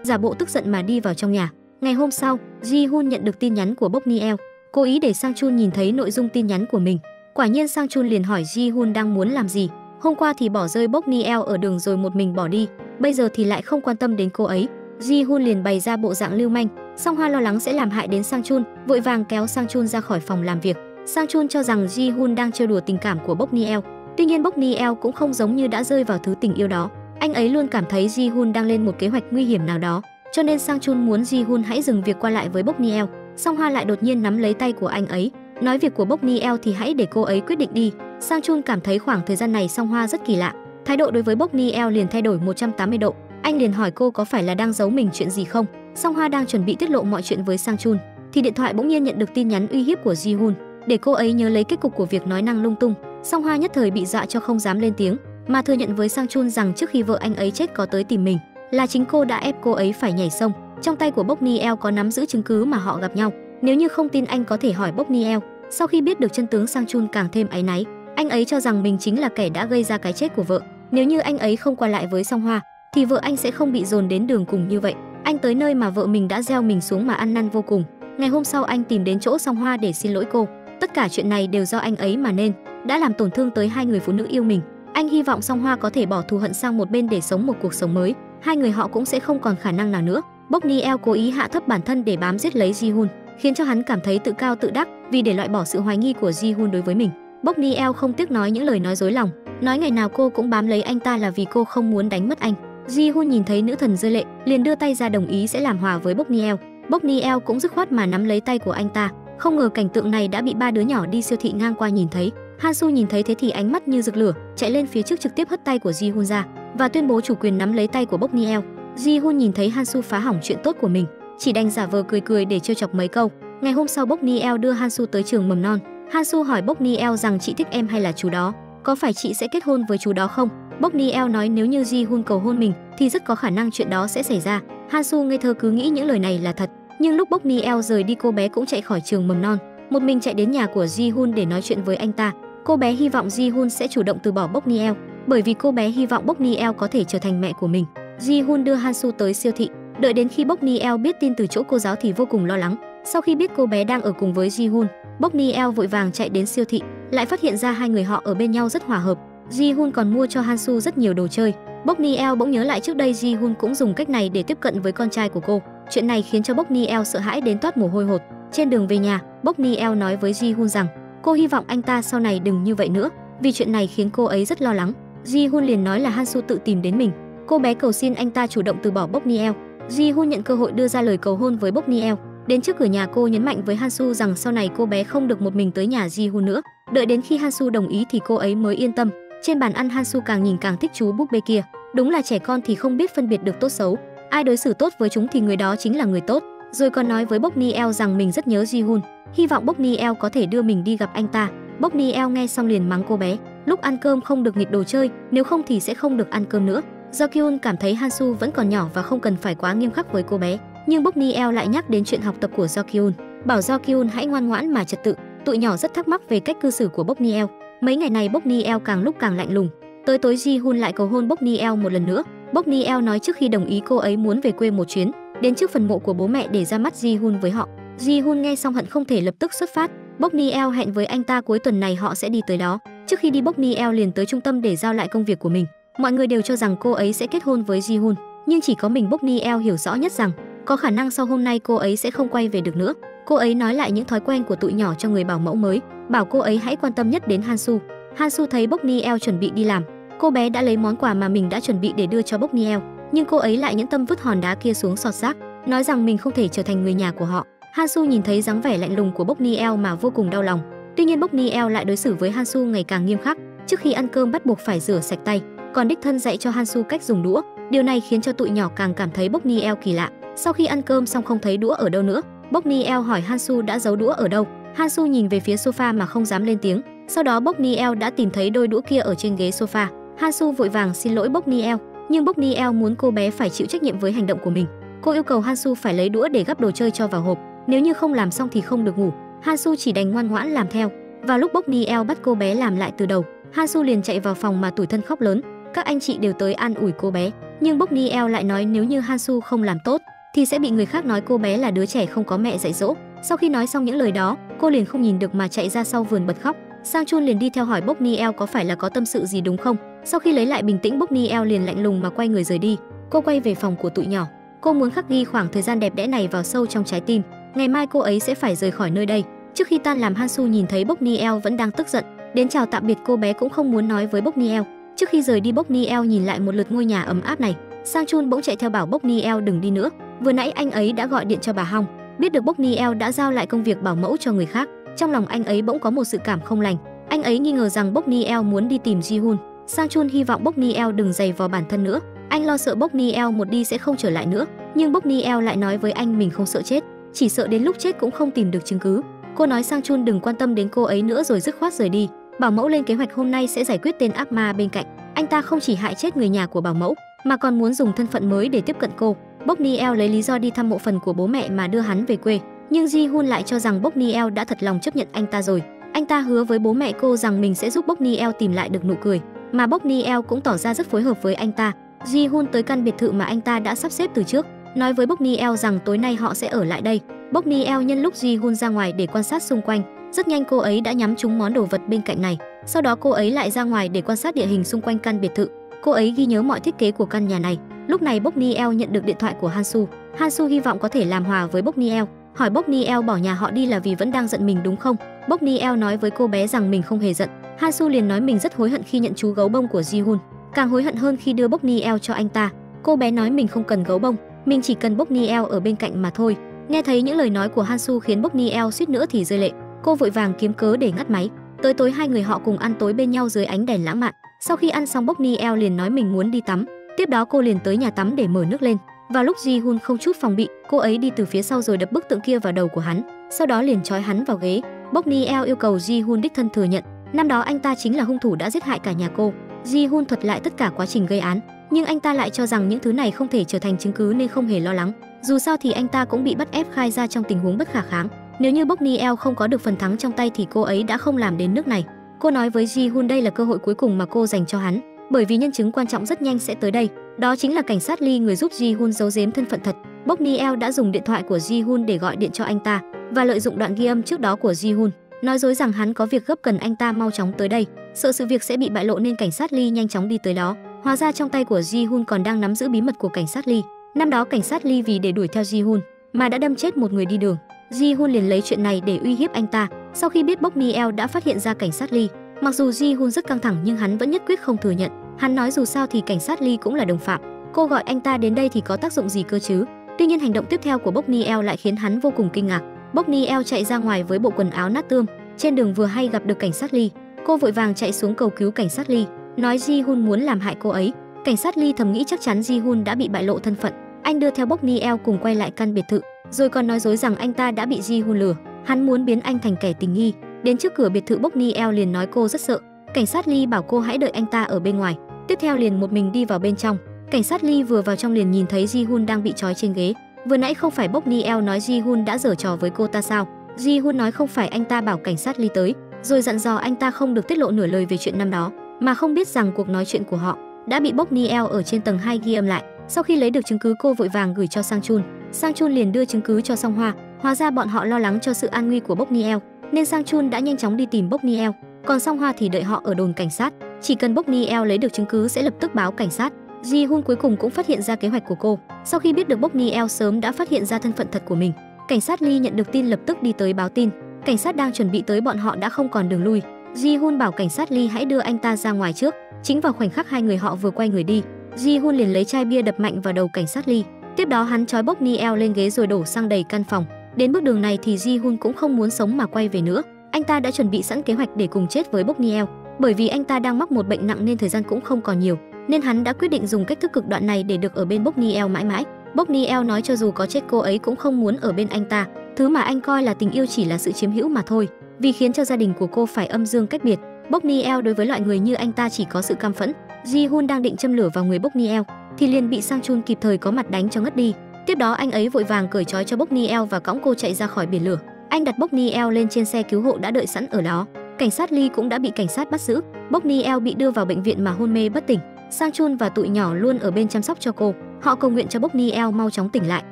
giả bộ tức giận mà đi vào trong nhà. Ngày hôm sau, Ji-hun nhận được tin nhắn của Bokniel, cố ý để Sang Chun nhìn thấy nội dung tin nhắn của mình. Quả nhiên Sang Chun liền hỏi Ji-hun đang muốn làm gì. Hôm qua thì bỏ rơi Bokniel ở đường rồi một mình bỏ đi, bây giờ thì lại không quan tâm đến cô ấy. Ji-hun liền bày ra bộ dạng lưu manh. Song Hoa lo lắng sẽ làm hại đến Sang Chun, vội vàng kéo Sang Chun ra khỏi phòng làm việc. Sang Chun cho rằng Ji-hun đang trêu đùa tình cảm của Bokniel. Tuy nhiên Bokniel cũng không giống như đã rơi vào thứ tình yêu đó. Anh ấy luôn cảm thấy Ji-hun đang lên một kế hoạch nguy hiểm nào đó, cho nên Sang Chun muốn Ji-hun hãy dừng việc qua lại với Bokniel. Song Hoa lại đột nhiên nắm lấy tay của anh ấy, nói việc của Bokniel thì hãy để cô ấy quyết định đi. Sang Chun cảm thấy khoảng thời gian này Song Hoa rất kỳ lạ, thái độ đối với Bokniel liền thay đổi 180 độ. Anh liền hỏi cô có phải là đang giấu mình chuyện gì không. Song Hoa đang chuẩn bị tiết lộ mọi chuyện với Sang Chun thì điện thoại bỗng nhiên nhận được tin nhắn uy hiếp của Ji-hun. để cô ấy nhớ lấy kết cục của việc nói năng lung tung. Song Hoa nhất thời bị dọa cho không dám lên tiếng, mà thừa nhận với Sang Chun rằng trước khi vợ anh ấy chết có tới tìm mình, là chính cô đã ép cô ấy phải nhảy sông. Trong tay của Bốc Niel có nắm giữ chứng cứ mà họ gặp nhau. Nếu như không tin anh có thể hỏi Bốc Niel. Sau khi biết được chân tướng, Sang Chun càng thêm áy náy. Anh ấy cho rằng mình chính là kẻ đã gây ra cái chết của vợ. Nếu như anh ấy không qua lại với Song Hoa, thì vợ anh sẽ không bị dồn đến đường cùng như vậy. Anh tới nơi mà vợ mình đã gieo mình xuống mà ăn năn vô cùng. Ngày hôm sau anh tìm đến chỗ Song Hoa để xin lỗi cô. Tất cả chuyện này đều do anh ấy mà nên, đã làm tổn thương tới hai người phụ nữ yêu mình. Anh hy vọng Song Hoa có thể bỏ thù hận sang một bên để sống một cuộc sống mới. Hai người họ cũng sẽ không còn khả năng nào nữa. Bốc Niel cố ý hạ thấp bản thân để bám giết lấy Ji-hun, khiến cho hắn cảm thấy tự cao tự đắc vì để loại bỏ sự hoài nghi của Ji-hun đối với mình. Bốc Niel không tiếc nói những lời nói dối lòng, nói ngày nào cô cũng bám lấy anh ta là vì cô không muốn đánh mất anh. Ji-hun nhìn thấy nữ thần rơi lệ, liền đưa tay ra đồng ý sẽ làm hòa với Bốc Niel. Bốc Niel cũng dứt khoát mà nắm lấy tay của anh ta. Không ngờ cảnh tượng này đã bị ba đứa nhỏ đi siêu thị ngang qua nhìn thấy. Hansu nhìn thấy thế thì ánh mắt như rực lửa, chạy lên phía trước trực tiếp hất tay của Ji-hun ra và tuyên bố chủ quyền nắm lấy tay của Bốc Niel. Ji-hun nhìn thấy Hansu phá hỏng chuyện tốt của mình, chỉ đành giả vờ cười cười để trêu chọc mấy câu. Ngày hôm sau Bốc Niel đưa Hansu tới trường mầm non. Hansu hỏi Bốc Niel rằng chị thích em hay là chú đó, có phải chị sẽ kết hôn với chú đó không? Bốc Niel nói nếu như Ji-hun cầu hôn mình thì rất có khả năng chuyện đó sẽ xảy ra. Hansu ngây thơ cứ nghĩ những lời này là thật. Nhưng lúc Bốc Niel rời đi, cô bé cũng chạy khỏi trường mầm non, một mình chạy đến nhà của Ji-hun để nói chuyện với anh ta. Cô bé hy vọng Ji-hun sẽ chủ động từ bỏ Bốc Niel, bởi vì cô bé hy vọng Bốc Niel có thể trở thành mẹ của mình. Ji-hun đưa Hansu tới siêu thị. Đợi đến khi Bốc Niel biết tin từ chỗ cô giáo thì vô cùng lo lắng. Sau khi biết cô bé đang ở cùng với Ji-hun, Bốc Niel vội vàng chạy đến siêu thị, lại phát hiện ra hai người họ ở bên nhau rất hòa hợp. Ji-hun còn mua cho Hansu rất nhiều đồ chơi. Bốc Niel bỗng nhớ lại trước đây Ji-hun cũng dùng cách này để tiếp cận với con trai của cô. Chuyện này khiến cho Bốc Niel sợ hãi đến toát mồ hôi hột. Trên đường về nhà, Bốc Niel nói với Ji-hun rằng cô hy vọng anh ta sau này đừng như vậy nữa, vì chuyện này khiến cô ấy rất lo lắng. Ji-hun liền nói là Hansu tự tìm đến mình. Cô bé cầu xin anh ta chủ động từ bỏ Bốc Niel. Ji-hun nhận cơ hội đưa ra lời cầu hôn với Bốc Niel. Đến trước cửa nhà, cô nhấn mạnh với Hansu rằng sau này cô bé không được một mình tới nhà Ji-hun nữa. Đợi đến khi Hansu đồng ý thì cô ấy mới yên tâm. Trên bàn ăn, Hansu càng nhìn càng thích chú búp bê kia. Đúng là trẻ con thì không biết phân biệt được tốt xấu. Ai đối xử tốt với chúng thì người đó chính là người tốt. Rồi còn nói với Bốc Niel rằng mình rất nhớ Ji-hun, hy vọng Bốc Niel có thể đưa mình đi gặp anh ta. Bốc Niel nghe xong liền mắng cô bé, lúc ăn cơm không được nghịch đồ chơi, nếu không thì sẽ không được ăn cơm nữa. Do Kyun cảm thấy Hansu vẫn còn nhỏ và không cần phải quá nghiêm khắc với cô bé, nhưng Bốc Niel lại nhắc đến chuyện học tập của Do Kyun, bảo Do Kyun hãy ngoan ngoãn mà trật tự. Tụi nhỏ rất thắc mắc về cách cư xử của Bốc Niel. Mấy ngày này Bốc Niel càng lúc càng lạnh lùng. Tới tối Ji-hun lại cầu hôn Bốc Niel một lần nữa. Bốc Niel nói trước khi đồng ý cô ấy muốn về quê một chuyến, đến trước phần mộ của bố mẹ để ra mắt Ji-hun với họ. Ji-hun nghe xong hận không thể lập tức xuất phát. Bốc Niel hẹn với anh ta cuối tuần này họ sẽ đi tới đó. Trước khi đi, Bốc Niel liền tới trung tâm để giao lại công việc của mình. Mọi người đều cho rằng cô ấy sẽ kết hôn với Ji-hun, nhưng chỉ có mình Bốc Niel hiểu rõ nhất rằng có khả năng sau hôm nay cô ấy sẽ không quay về được nữa. Cô ấy nói lại những thói quen của tụi nhỏ cho người bảo mẫu mới, bảo cô ấy hãy quan tâm nhất đến Hansu. Hansu thấy Bốc Niel chuẩn bị đi làm, cô bé đã lấy món quà mà mình đã chuẩn bị để đưa cho Bốc Niel, nhưng cô ấy lại nhẫn tâm vứt hòn đá kia xuống sọt rác, nói rằng mình không thể trở thành người nhà của họ. Hansu nhìn thấy dáng vẻ lạnh lùng của Bốc Niel mà vô cùng đau lòng. Tuy nhiên Bốc Niel lại đối xử với Hansu ngày càng nghiêm khắc. Trước khi ăn cơm bắt buộc phải rửa sạch tay, còn đích thân dạy cho Hansu cách dùng đũa. Điều này khiến cho tụi nhỏ càng cảm thấy Bốc Niel kỳ lạ. Sau khi ăn cơm xong không thấy đũa ở đâu nữa, Bốc Niel hỏi Hansu đã giấu đũa ở đâu. Hansu nhìn về phía sofa mà không dám lên tiếng. Sau đó Bốc Niel đã tìm thấy đôi đũa kia ở trên ghế sofa. Hansu vội vàng xin lỗi Bốc Niel, nhưng Bốc Niel muốn cô bé phải chịu trách nhiệm với hành động của mình. Cô yêu cầu Hansu phải lấy đũa để gắp đồ chơi cho vào hộp, nếu như không làm xong thì không được ngủ. Hansu chỉ đành ngoan ngoãn làm theo. Vào lúc Bốc Niel bắt cô bé làm lại từ đầu, Hansu liền chạy vào phòng mà tủi thân khóc lớn. Các anh chị đều tới an ủi cô bé, nhưng Bốc Niel lại nói nếu như Hansu không làm tốt thì sẽ bị người khác nói cô bé là đứa trẻ không có mẹ dạy dỗ. Sau khi nói xong những lời đó, cô liền không nhìn được mà chạy ra sau vườn bật khóc. Sang Chun liền đi theo hỏi Bốc Niel có phải là có tâm sự gì đúng không. Sau khi lấy lại bình tĩnh, Bốc Niel liền lạnh lùng mà quay người rời đi. Cô quay về phòng của tụi nhỏ. Cô muốn khắc ghi khoảng thời gian đẹp đẽ này vào sâu trong trái tim. Ngày mai cô ấy sẽ phải rời khỏi nơi đây. Trước khi tan làm, Hansu nhìn thấy Bốc Niel vẫn đang tức giận, đến chào tạm biệt cô bé cũng không muốn nói với Bốc Niel. Trước khi rời đi, Bốc Niel nhìn lại một lượt ngôi nhà ấm áp này. Sang Chun bỗng chạy theo bảo Bốc Niel đừng đi nữa. Vừa nãy anh ấy đã gọi điện cho bà Hong, biết được Bốc Niel đã giao lại công việc bảo mẫu cho người khác. Trong lòng anh ấy bỗng có một sự cảm không lành. Anh ấy nghi ngờ rằng Bốc Niel muốn đi tìm Ji-hun. Sang Chun hy vọng Bốc Niel đừng giày vò bản thân nữa. Anh lo sợ Bốc Niel một đi sẽ không trở lại nữa. Nhưng Bốc Niel lại nói với anh mình không sợ chết, chỉ sợ đến lúc chết cũng không tìm được chứng cứ. Cô nói Sang Chun đừng quan tâm đến cô ấy nữa rồi dứt khoát rời đi. Bảo mẫu lên kế hoạch hôm nay sẽ giải quyết tên ác ma bên cạnh. Anh ta không chỉ hại chết người nhà của bảo mẫu mà còn muốn dùng thân phận mới để tiếp cận cô. Bok Niel lấy lý do đi thăm mộ phần của bố mẹ mà đưa hắn về quê, nhưng Ji Hun lại cho rằng Bok Niel đã thật lòng chấp nhận anh ta rồi. Anh ta hứa với bố mẹ cô rằng mình sẽ giúp Bok Niel tìm lại được nụ cười, mà Bok Niel cũng tỏ ra rất phối hợp với anh ta. Ji Hun tới căn biệt thự mà anh ta đã sắp xếp từ trước, nói với Bok Niel rằng tối nay họ sẽ ở lại đây. Bok Niel nhân lúc Ji Hun ra ngoài để quan sát xung quanh, rất nhanh cô ấy đã nhắm trúng món đồ vật bên cạnh này. Sau đó cô ấy lại ra ngoài để quan sát địa hình xung quanh căn biệt thự. Cô ấy ghi nhớ mọi thiết kế của căn nhà này. Lúc này Bok Niel nhận được điện thoại của Hansu. Hansu hy vọng có thể làm hòa với Bok Niel, hỏi Bok Niel bỏ nhà họ đi là vì vẫn đang giận mình đúng không? Bok Niel nói với cô bé rằng mình không hề giận. Hansu liền nói mình rất hối hận khi nhận chú gấu bông của Ji Hun, càng hối hận hơn khi đưa Bok Niel cho anh ta. Cô bé nói mình không cần gấu bông, mình chỉ cần Bok Niel ở bên cạnh mà thôi. Nghe thấy những lời nói của Hansu khiến Bok Niel suýt nữa thì rơi lệ. Cô vội vàng kiếm cớ để ngắt máy. Tới tối hai người họ cùng ăn tối bên nhau dưới ánh đèn lãng mạn. Sau khi ăn xong Bok Niel liền nói mình muốn đi tắm. Tiếp đó cô liền tới nhà tắm để mở nước lên. Vào lúc Ji Hun không chút phòng bị, cô ấy đi từ phía sau rồi đập bức tượng kia vào đầu của hắn, sau đó liền trói hắn vào ghế. Bok Niel yêu cầu Ji Hun đích thân thừa nhận, năm đó anh ta chính là hung thủ đã giết hại cả nhà cô. Ji Hun thuật lại tất cả quá trình gây án, nhưng anh ta lại cho rằng những thứ này không thể trở thành chứng cứ nên không hề lo lắng. Dù sao thì anh ta cũng bị bắt ép khai ra trong tình huống bất khả kháng. Nếu như Bok Niel không có được phần thắng trong tay thì cô ấy đã không làm đến nước này. Cô nói với Ji Hun đây là cơ hội cuối cùng mà cô dành cho hắn, bởi vì nhân chứng quan trọng rất nhanh sẽ tới đây. Đó chính là cảnh sát Lee, người giúp Ji Hun giấu giếm thân phận thật. Bok Niel đã dùng điện thoại của Ji Hun để gọi điện cho anh ta và lợi dụng đoạn ghi âm trước đó của Ji Hun, nói dối rằng hắn có việc gấp cần anh ta mau chóng tới đây. Sợ sự việc sẽ bị bại lộ nên cảnh sát Lee nhanh chóng đi tới đó. Hóa ra trong tay của Ji Hun còn đang nắm giữ bí mật của cảnh sát Lee. Năm đó cảnh sát Lee vì để đuổi theo Ji Hun mà đã đâm chết một người đi đường. Ji Hun liền lấy chuyện này để uy hiếp anh ta. Sau khi biết Bok Niel đã phát hiện ra cảnh sát Lee, mặc dù Ji Hun rất căng thẳng nhưng hắn vẫn nhất quyết không thừa nhận. Hắn nói dù sao thì cảnh sát Lee cũng là đồng phạm. Cô gọi anh ta đến đây thì có tác dụng gì cơ chứ? Tuy nhiên hành động tiếp theo của Bok Niel lại khiến hắn vô cùng kinh ngạc. Bok Niel chạy ra ngoài với bộ quần áo nát tươm. Trên đường vừa hay gặp được cảnh sát Lee. Cô vội vàng chạy xuống cầu cứu cảnh sát Lee, nói Ji Hun muốn làm hại cô ấy. Cảnh sát Lee thầm nghĩ chắc chắn Ji Hun đã bị bại lộ thân phận. Anh đưa theo Bok Niel cùng quay lại căn biệt thự, rồi còn nói dối rằng anh ta đã bị Ji Hun lừa. Hắn muốn biến anh thành kẻ tình nghi. Đến trước cửa biệt thự, Bok Niel liền nói cô rất sợ. Cảnh sát Lee bảo cô hãy đợi anh ta ở bên ngoài. Tiếp theo liền một mình đi vào bên trong. Cảnh sát Lee vừa vào trong liền nhìn thấy Ji Hun đang bị trói trên ghế. Vừa nãy không phải Bok Niel nói Ji Hun đã giở trò với cô ta sao? Ji Hun nói không phải, anh ta bảo cảnh sát Lee tới, rồi dặn dò anh ta không được tiết lộ nửa lời về chuyện năm đó, mà không biết rằng cuộc nói chuyện của họ đã bị Bok Niel ở trên tầng 2 ghi âm lại. Sau khi lấy được chứng cứ, cô vội vàng gửi cho Sang Chun. Sang Chun liền đưa chứng cứ cho Song Hoa. Hóa ra bọn họ lo lắng cho sự an nguy của Bok Niel, nên Sang Chun đã nhanh chóng đi tìm Bok Niel, còn Song Hoa thì đợi họ ở đồn cảnh sát. Chỉ cần Bok Niel lấy được chứng cứ sẽ lập tức báo cảnh sát. Ji Hun cuối cùng cũng phát hiện ra kế hoạch của cô. Sau khi biết được Bok Niel sớm đã phát hiện ra thân phận thật của mình, cảnh sát Lee nhận được tin lập tức đi tới báo tin. Cảnh sát đang chuẩn bị tới, bọn họ đã không còn đường lui. Ji Hun bảo cảnh sát Lee hãy đưa anh ta ra ngoài trước. Chính vào khoảnh khắc hai người họ vừa quay người đi, Ji Hun liền lấy chai bia đập mạnh vào đầu cảnh sát Lee. Tiếp đó hắn trói Bok Niel lên ghế rồi đổ xăng đầy căn phòng. Đến bước đường này thì Ji Hun cũng không muốn sống mà quay về nữa. Anh ta đã chuẩn bị sẵn kế hoạch để cùng chết với Bok Niel. Bởi vì anh ta đang mắc một bệnh nặng nên thời gian cũng không còn nhiều, nên hắn đã quyết định dùng cách thức cực đoan này để được ở bên Bok Niel mãi mãi. Bok Niel nói cho dù có chết cô ấy cũng không muốn ở bên anh ta. Thứ mà anh coi là tình yêu chỉ là sự chiếm hữu mà thôi, vì khiến cho gia đình của cô phải âm dương cách biệt. Bok Niel đối với loại người như anh ta chỉ có sự căm phẫn. Ji Hun đang định châm lửa vào người Bok Niel thì liền bị Sang Chun kịp thời có mặt đánh cho ngất đi. Tiếp đó anh ấy vội vàng cởi trói cho Bok Niel và cõng cô chạy ra khỏi biển lửa. Anh đặt Bok Niel lên trên xe cứu hộ đã đợi sẵn ở đó. Cảnh sát Lee cũng đã bị cảnh sát bắt giữ. Bok Niel bị đưa vào bệnh viện mà hôn mê bất tỉnh. Sang Chun và tụi nhỏ luôn ở bên chăm sóc cho cô. Họ cầu nguyện cho Bok Niel mau chóng tỉnh lại,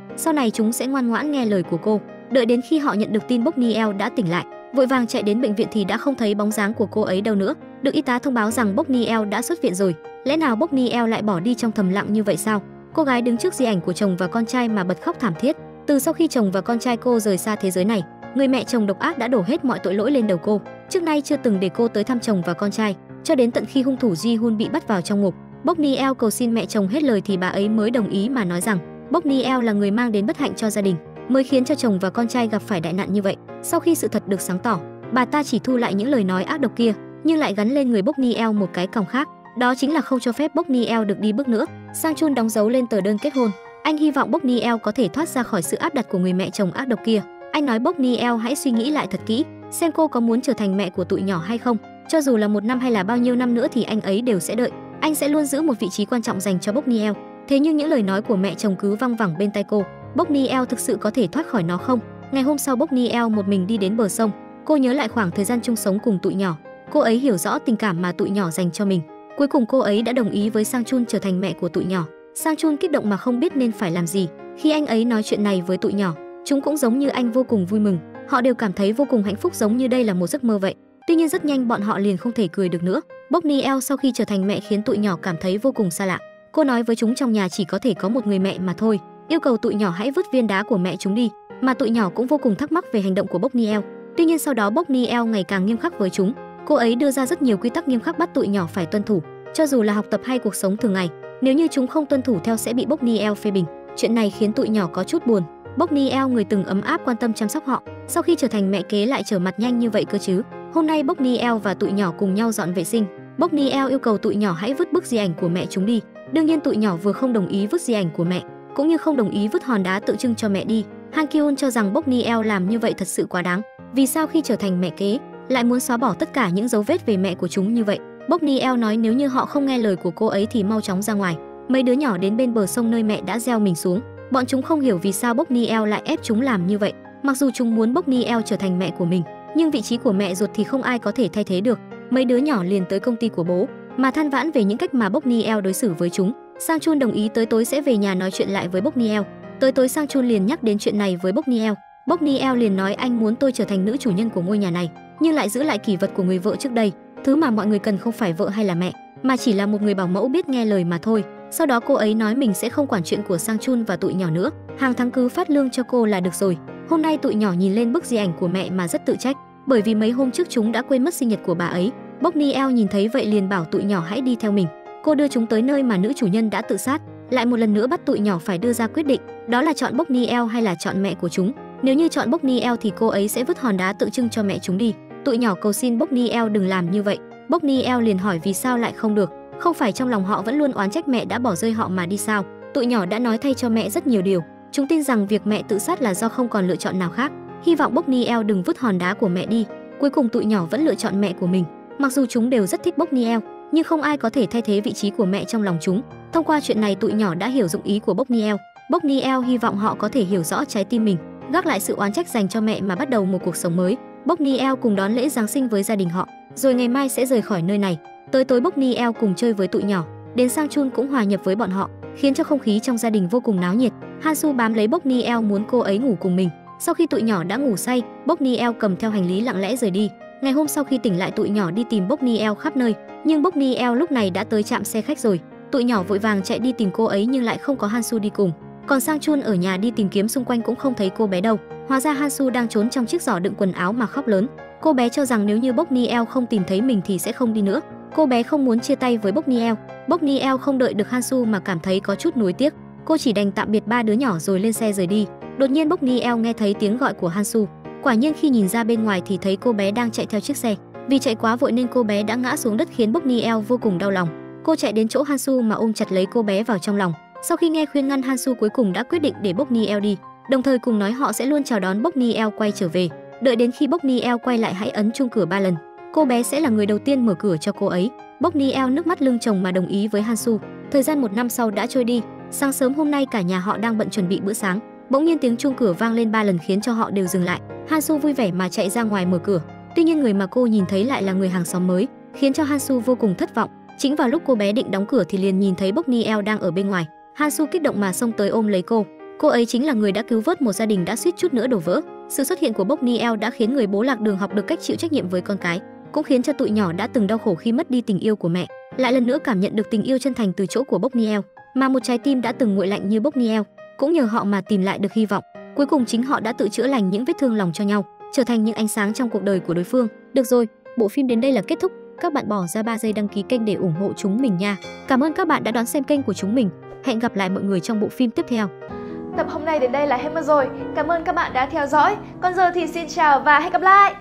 sau này chúng sẽ ngoan ngoãn nghe lời của cô. Đợi đến khi họ nhận được tin Bok Niel đã tỉnh lại, vội vàng chạy đến bệnh viện thì đã không thấy bóng dáng của cô ấy đâu nữa. Được y tá thông báo rằng Bok Niel đã xuất viện rồi. Lẽ nào Bok Niel lại bỏ đi trong thầm lặng như vậy sao? Cô gái đứng trước di ảnh của chồng và con trai mà bật khóc thảm thiết. Từ sau khi chồng và con trai cô rời xa thế giới này, người mẹ chồng độc ác đã đổ hết mọi tội lỗi lên đầu cô. Trước nay chưa từng để cô tới thăm chồng và con trai, cho đến tận khi hung thủ Ji Hun bị bắt vào trong ngục. Bok Niel cầu xin mẹ chồng hết lời thì bà ấy mới đồng ý mà nói rằng Bok Niel là người mang đến bất hạnh cho gia đình, mới khiến cho chồng và con trai gặp phải đại nạn như vậy. Sau khi sự thật được sáng tỏ, bà ta chỉ thu lại những lời nói ác độc kia, nhưng lại gắn lên người Bok Niel một cái còng khác, đó chính là không cho phép Bok Niel được đi bước nữa. Sang Chun đóng dấu lên tờ đơn kết hôn. Anh hy vọng Bok Niel có thể thoát ra khỏi sự áp đặt của người mẹ chồng ác độc kia. Anh nói Bokniel hãy suy nghĩ lại thật kỹ, xem cô có muốn trở thành mẹ của tụi nhỏ hay không. Cho dù là 1 năm hay là bao nhiêu năm nữa thì anh ấy đều sẽ đợi. Anh sẽ luôn giữ một vị trí quan trọng dành cho Bokniel. Thế nhưng những lời nói của mẹ chồng cứ văng vẳng bên tai cô. Bokniel thực sự có thể thoát khỏi nó không? Ngày hôm sau Bokniel một mình đi đến bờ sông. Cô nhớ lại khoảng thời gian chung sống cùng tụi nhỏ. Cô ấy hiểu rõ tình cảm mà tụi nhỏ dành cho mình. Cuối cùng cô ấy đã đồng ý với Sang Chun trở thành mẹ của tụi nhỏ. Sang Chun kích động mà không biết nên phải làm gì. Khi anh ấy nói chuyện này với tụi nhỏ, chúng cũng giống như anh vô cùng vui mừng. Họ đều cảm thấy vô cùng hạnh phúc, giống như đây là một giấc mơ vậy. Tuy nhiên rất nhanh bọn họ liền không thể cười được nữa. Bokniel sau khi trở thành mẹ khiến tụi nhỏ cảm thấy vô cùng xa lạ. Cô nói với chúng trong nhà chỉ có thể có một người mẹ mà thôi, yêu cầu tụi nhỏ hãy vứt viên đá của mẹ chúng đi. Mà tụi nhỏ cũng vô cùng thắc mắc về hành động của Bokniel. Tuy nhiên sau đó Bokniel ngày càng nghiêm khắc với chúng. Cô ấy đưa ra rất nhiều quy tắc nghiêm khắc bắt tụi nhỏ phải tuân thủ, cho dù là học tập hay cuộc sống thường ngày. Nếu như chúng không tuân thủ theo sẽ bị Bokniel phê bình. Chuyện này khiến tụi nhỏ có chút buồn. Bokniel người từng ấm áp quan tâm chăm sóc họ, sau khi trở thành mẹ kế lại trở mặt nhanh như vậy cơ chứ. Hôm nay Bokniel và tụi nhỏ cùng nhau dọn vệ sinh. Bokniel yêu cầu tụi nhỏ hãy vứt bức di ảnh của mẹ chúng đi. Đương nhiên tụi nhỏ vừa không đồng ý vứt di ảnh của mẹ, cũng như không đồng ý vứt hòn đá tượng trưng cho mẹ đi. Han Kyun cho rằng Bokniel làm như vậy thật sự quá đáng. Vì sao khi trở thành mẹ kế lại muốn xóa bỏ tất cả những dấu vết về mẹ của chúng như vậy? Bokniel nói nếu như họ không nghe lời của cô ấy thì mau chóng ra ngoài. Mấy đứa nhỏ đến bên bờ sông nơi mẹ đã gieo mình xuống. Bọn chúng không hiểu vì sao Bokniel lại ép chúng làm như vậy. Mặc dù chúng muốn Bokniel trở thành mẹ của mình, nhưng vị trí của mẹ ruột thì không ai có thể thay thế được. Mấy đứa nhỏ liền tới công ty của bố mà than vãn về những cách mà Bokniel đối xử với chúng. Sang Chun đồng ý tới tối sẽ về nhà nói chuyện lại với Bokniel. Tới tối Sang Chun liền nhắc đến chuyện này với Bokniel. Bokniel liền nói anh muốn tôi trở thành nữ chủ nhân của ngôi nhà này, nhưng lại giữ lại kỷ vật của người vợ trước đây. Thứ mà mọi người cần không phải vợ hay là mẹ, mà chỉ là một người bảo mẫu biết nghe lời mà thôi. Sau đó cô ấy nói mình sẽ không quản chuyện của Sang Chun và tụi nhỏ nữa, hàng tháng cứ phát lương cho cô là được rồi. Hôm nay tụi nhỏ nhìn lên bức di ảnh của mẹ mà rất tự trách, bởi vì mấy hôm trước chúng đã quên mất sinh nhật của bà ấy. Bokniel nhìn thấy vậy liền bảo tụi nhỏ hãy đi theo mình. Cô đưa chúng tới nơi mà nữ chủ nhân đã tự sát, lại một lần nữa bắt tụi nhỏ phải đưa ra quyết định, đó là chọn Bokniel hay là chọn mẹ của chúng. Nếu như chọn Bokniel thì cô ấy sẽ vứt hòn đá tượng trưng cho mẹ chúng đi. Tụi nhỏ cầu xin Bokniel đừng làm như vậy. Bokniel liền hỏi vì sao lại không được, không phải trong lòng họ vẫn luôn oán trách mẹ đã bỏ rơi họ mà đi sao? Tụi nhỏ đã nói thay cho mẹ rất nhiều điều. Chúng tin rằng việc mẹ tự sát là do không còn lựa chọn nào khác. Hy vọng Bokniel đừng vứt hòn đá của mẹ đi. Cuối cùng tụi nhỏ vẫn lựa chọn mẹ của mình. Mặc dù chúng đều rất thích Bokniel, nhưng không ai có thể thay thế vị trí của mẹ trong lòng chúng. Thông qua chuyện này tụi nhỏ đã hiểu dụng ý của Bokniel. Bokniel hy vọng họ có thể hiểu rõ trái tim mình, gác lại sự oán trách dành cho mẹ mà bắt đầu một cuộc sống mới. Bokniel cùng đón lễ Giáng sinh với gia đình họ, rồi ngày mai sẽ rời khỏi nơi này. Tới tối Bokniel cùng chơi với tụi nhỏ, đến Sang Chun cũng hòa nhập với bọn họ, khiến cho không khí trong gia đình vô cùng náo nhiệt. Hansu bám lấy Bokniel muốn cô ấy ngủ cùng mình. Sau khi tụi nhỏ đã ngủ say, Bokniel cầm theo hành lý lặng lẽ rời đi. Ngày hôm sau khi tỉnh lại tụi nhỏ đi tìm Bokniel khắp nơi, nhưng Bokniel lúc này đã tới trạm xe khách rồi. Tụi nhỏ vội vàng chạy đi tìm cô ấy nhưng lại không có Hansu đi cùng. Còn Sang Chun ở nhà đi tìm kiếm xung quanh cũng không thấy cô bé đâu. Hóa ra Hansu đang trốn trong chiếc giỏ đựng quần áo mà khóc lớn. Cô bé cho rằng nếu như Bokniel không tìm thấy mình thì sẽ không đi nữa. Cô bé không muốn chia tay với Bokniel. Bokniel không đợi được Hansu mà cảm thấy có chút nuối tiếc. Cô chỉ đành tạm biệt ba đứa nhỏ rồi lên xe rời đi. Đột nhiên Bokniel nghe thấy tiếng gọi của Hansu. Quả nhiên khi nhìn ra bên ngoài thì thấy cô bé đang chạy theo chiếc xe. Vì chạy quá vội nên cô bé đã ngã xuống đất khiến Bokniel vô cùng đau lòng. Cô chạy đến chỗ Hansu mà ôm chặt lấy cô bé vào trong lòng. Sau khi nghe khuyên ngăn, Hansu cuối cùng đã quyết định để Bokniel đi, đồng thời cùng nói họ sẽ luôn chào đón Bokniel quay trở về. Đợi đến khi Bokniel quay lại hãy ấn chuông cửa 3 lần. Cô bé sẽ là người đầu tiên mở cửa cho cô ấy. Bokniel nước mắt lưng tròng mà đồng ý với Hansu. Thời gian 1 năm sau đã trôi đi. Sáng sớm hôm nay cả nhà họ đang bận chuẩn bị bữa sáng. Bỗng nhiên tiếng chuông cửa vang lên 3 lần khiến cho họ đều dừng lại. Hansu vui vẻ mà chạy ra ngoài mở cửa. Tuy nhiên người mà cô nhìn thấy lại là người hàng xóm mới, khiến cho Hansu vô cùng thất vọng. Chính vào lúc cô bé định đóng cửa thì liền nhìn thấy Bokniel đang ở bên ngoài. Hansu kích động mà xông tới ôm lấy cô. Cô ấy chính là người đã cứu vớt một gia đình đã suýt chút nữa đổ vỡ. Sự xuất hiện của Bokniel đã khiến người bố lạc đường học được cách chịu trách nhiệm với con cái, cũng khiến cho tụi nhỏ đã từng đau khổ khi mất đi tình yêu của mẹ lại lần nữa cảm nhận được tình yêu chân thành từ chỗ của Bokniel. Mà một trái tim đã từng nguội lạnh như Bokniel cũng nhờ họ mà tìm lại được hy vọng. Cuối cùng chính họ đã tự chữa lành những vết thương lòng cho nhau, trở thành những ánh sáng trong cuộc đời của đối phương. Được rồi, bộ phim đến đây là kết thúc. Các bạn bỏ ra 3 giây đăng ký kênh để ủng hộ chúng mình nha. Cảm ơn các bạn đã đón xem kênh của chúng mình. Hẹn gặp lại mọi người trong bộ phim tiếp theo. Tập hôm nay đến đây là hết mất rồi. Cảm ơn các bạn đã theo dõi. Còn giờ thì xin chào và hẹn gặp lại.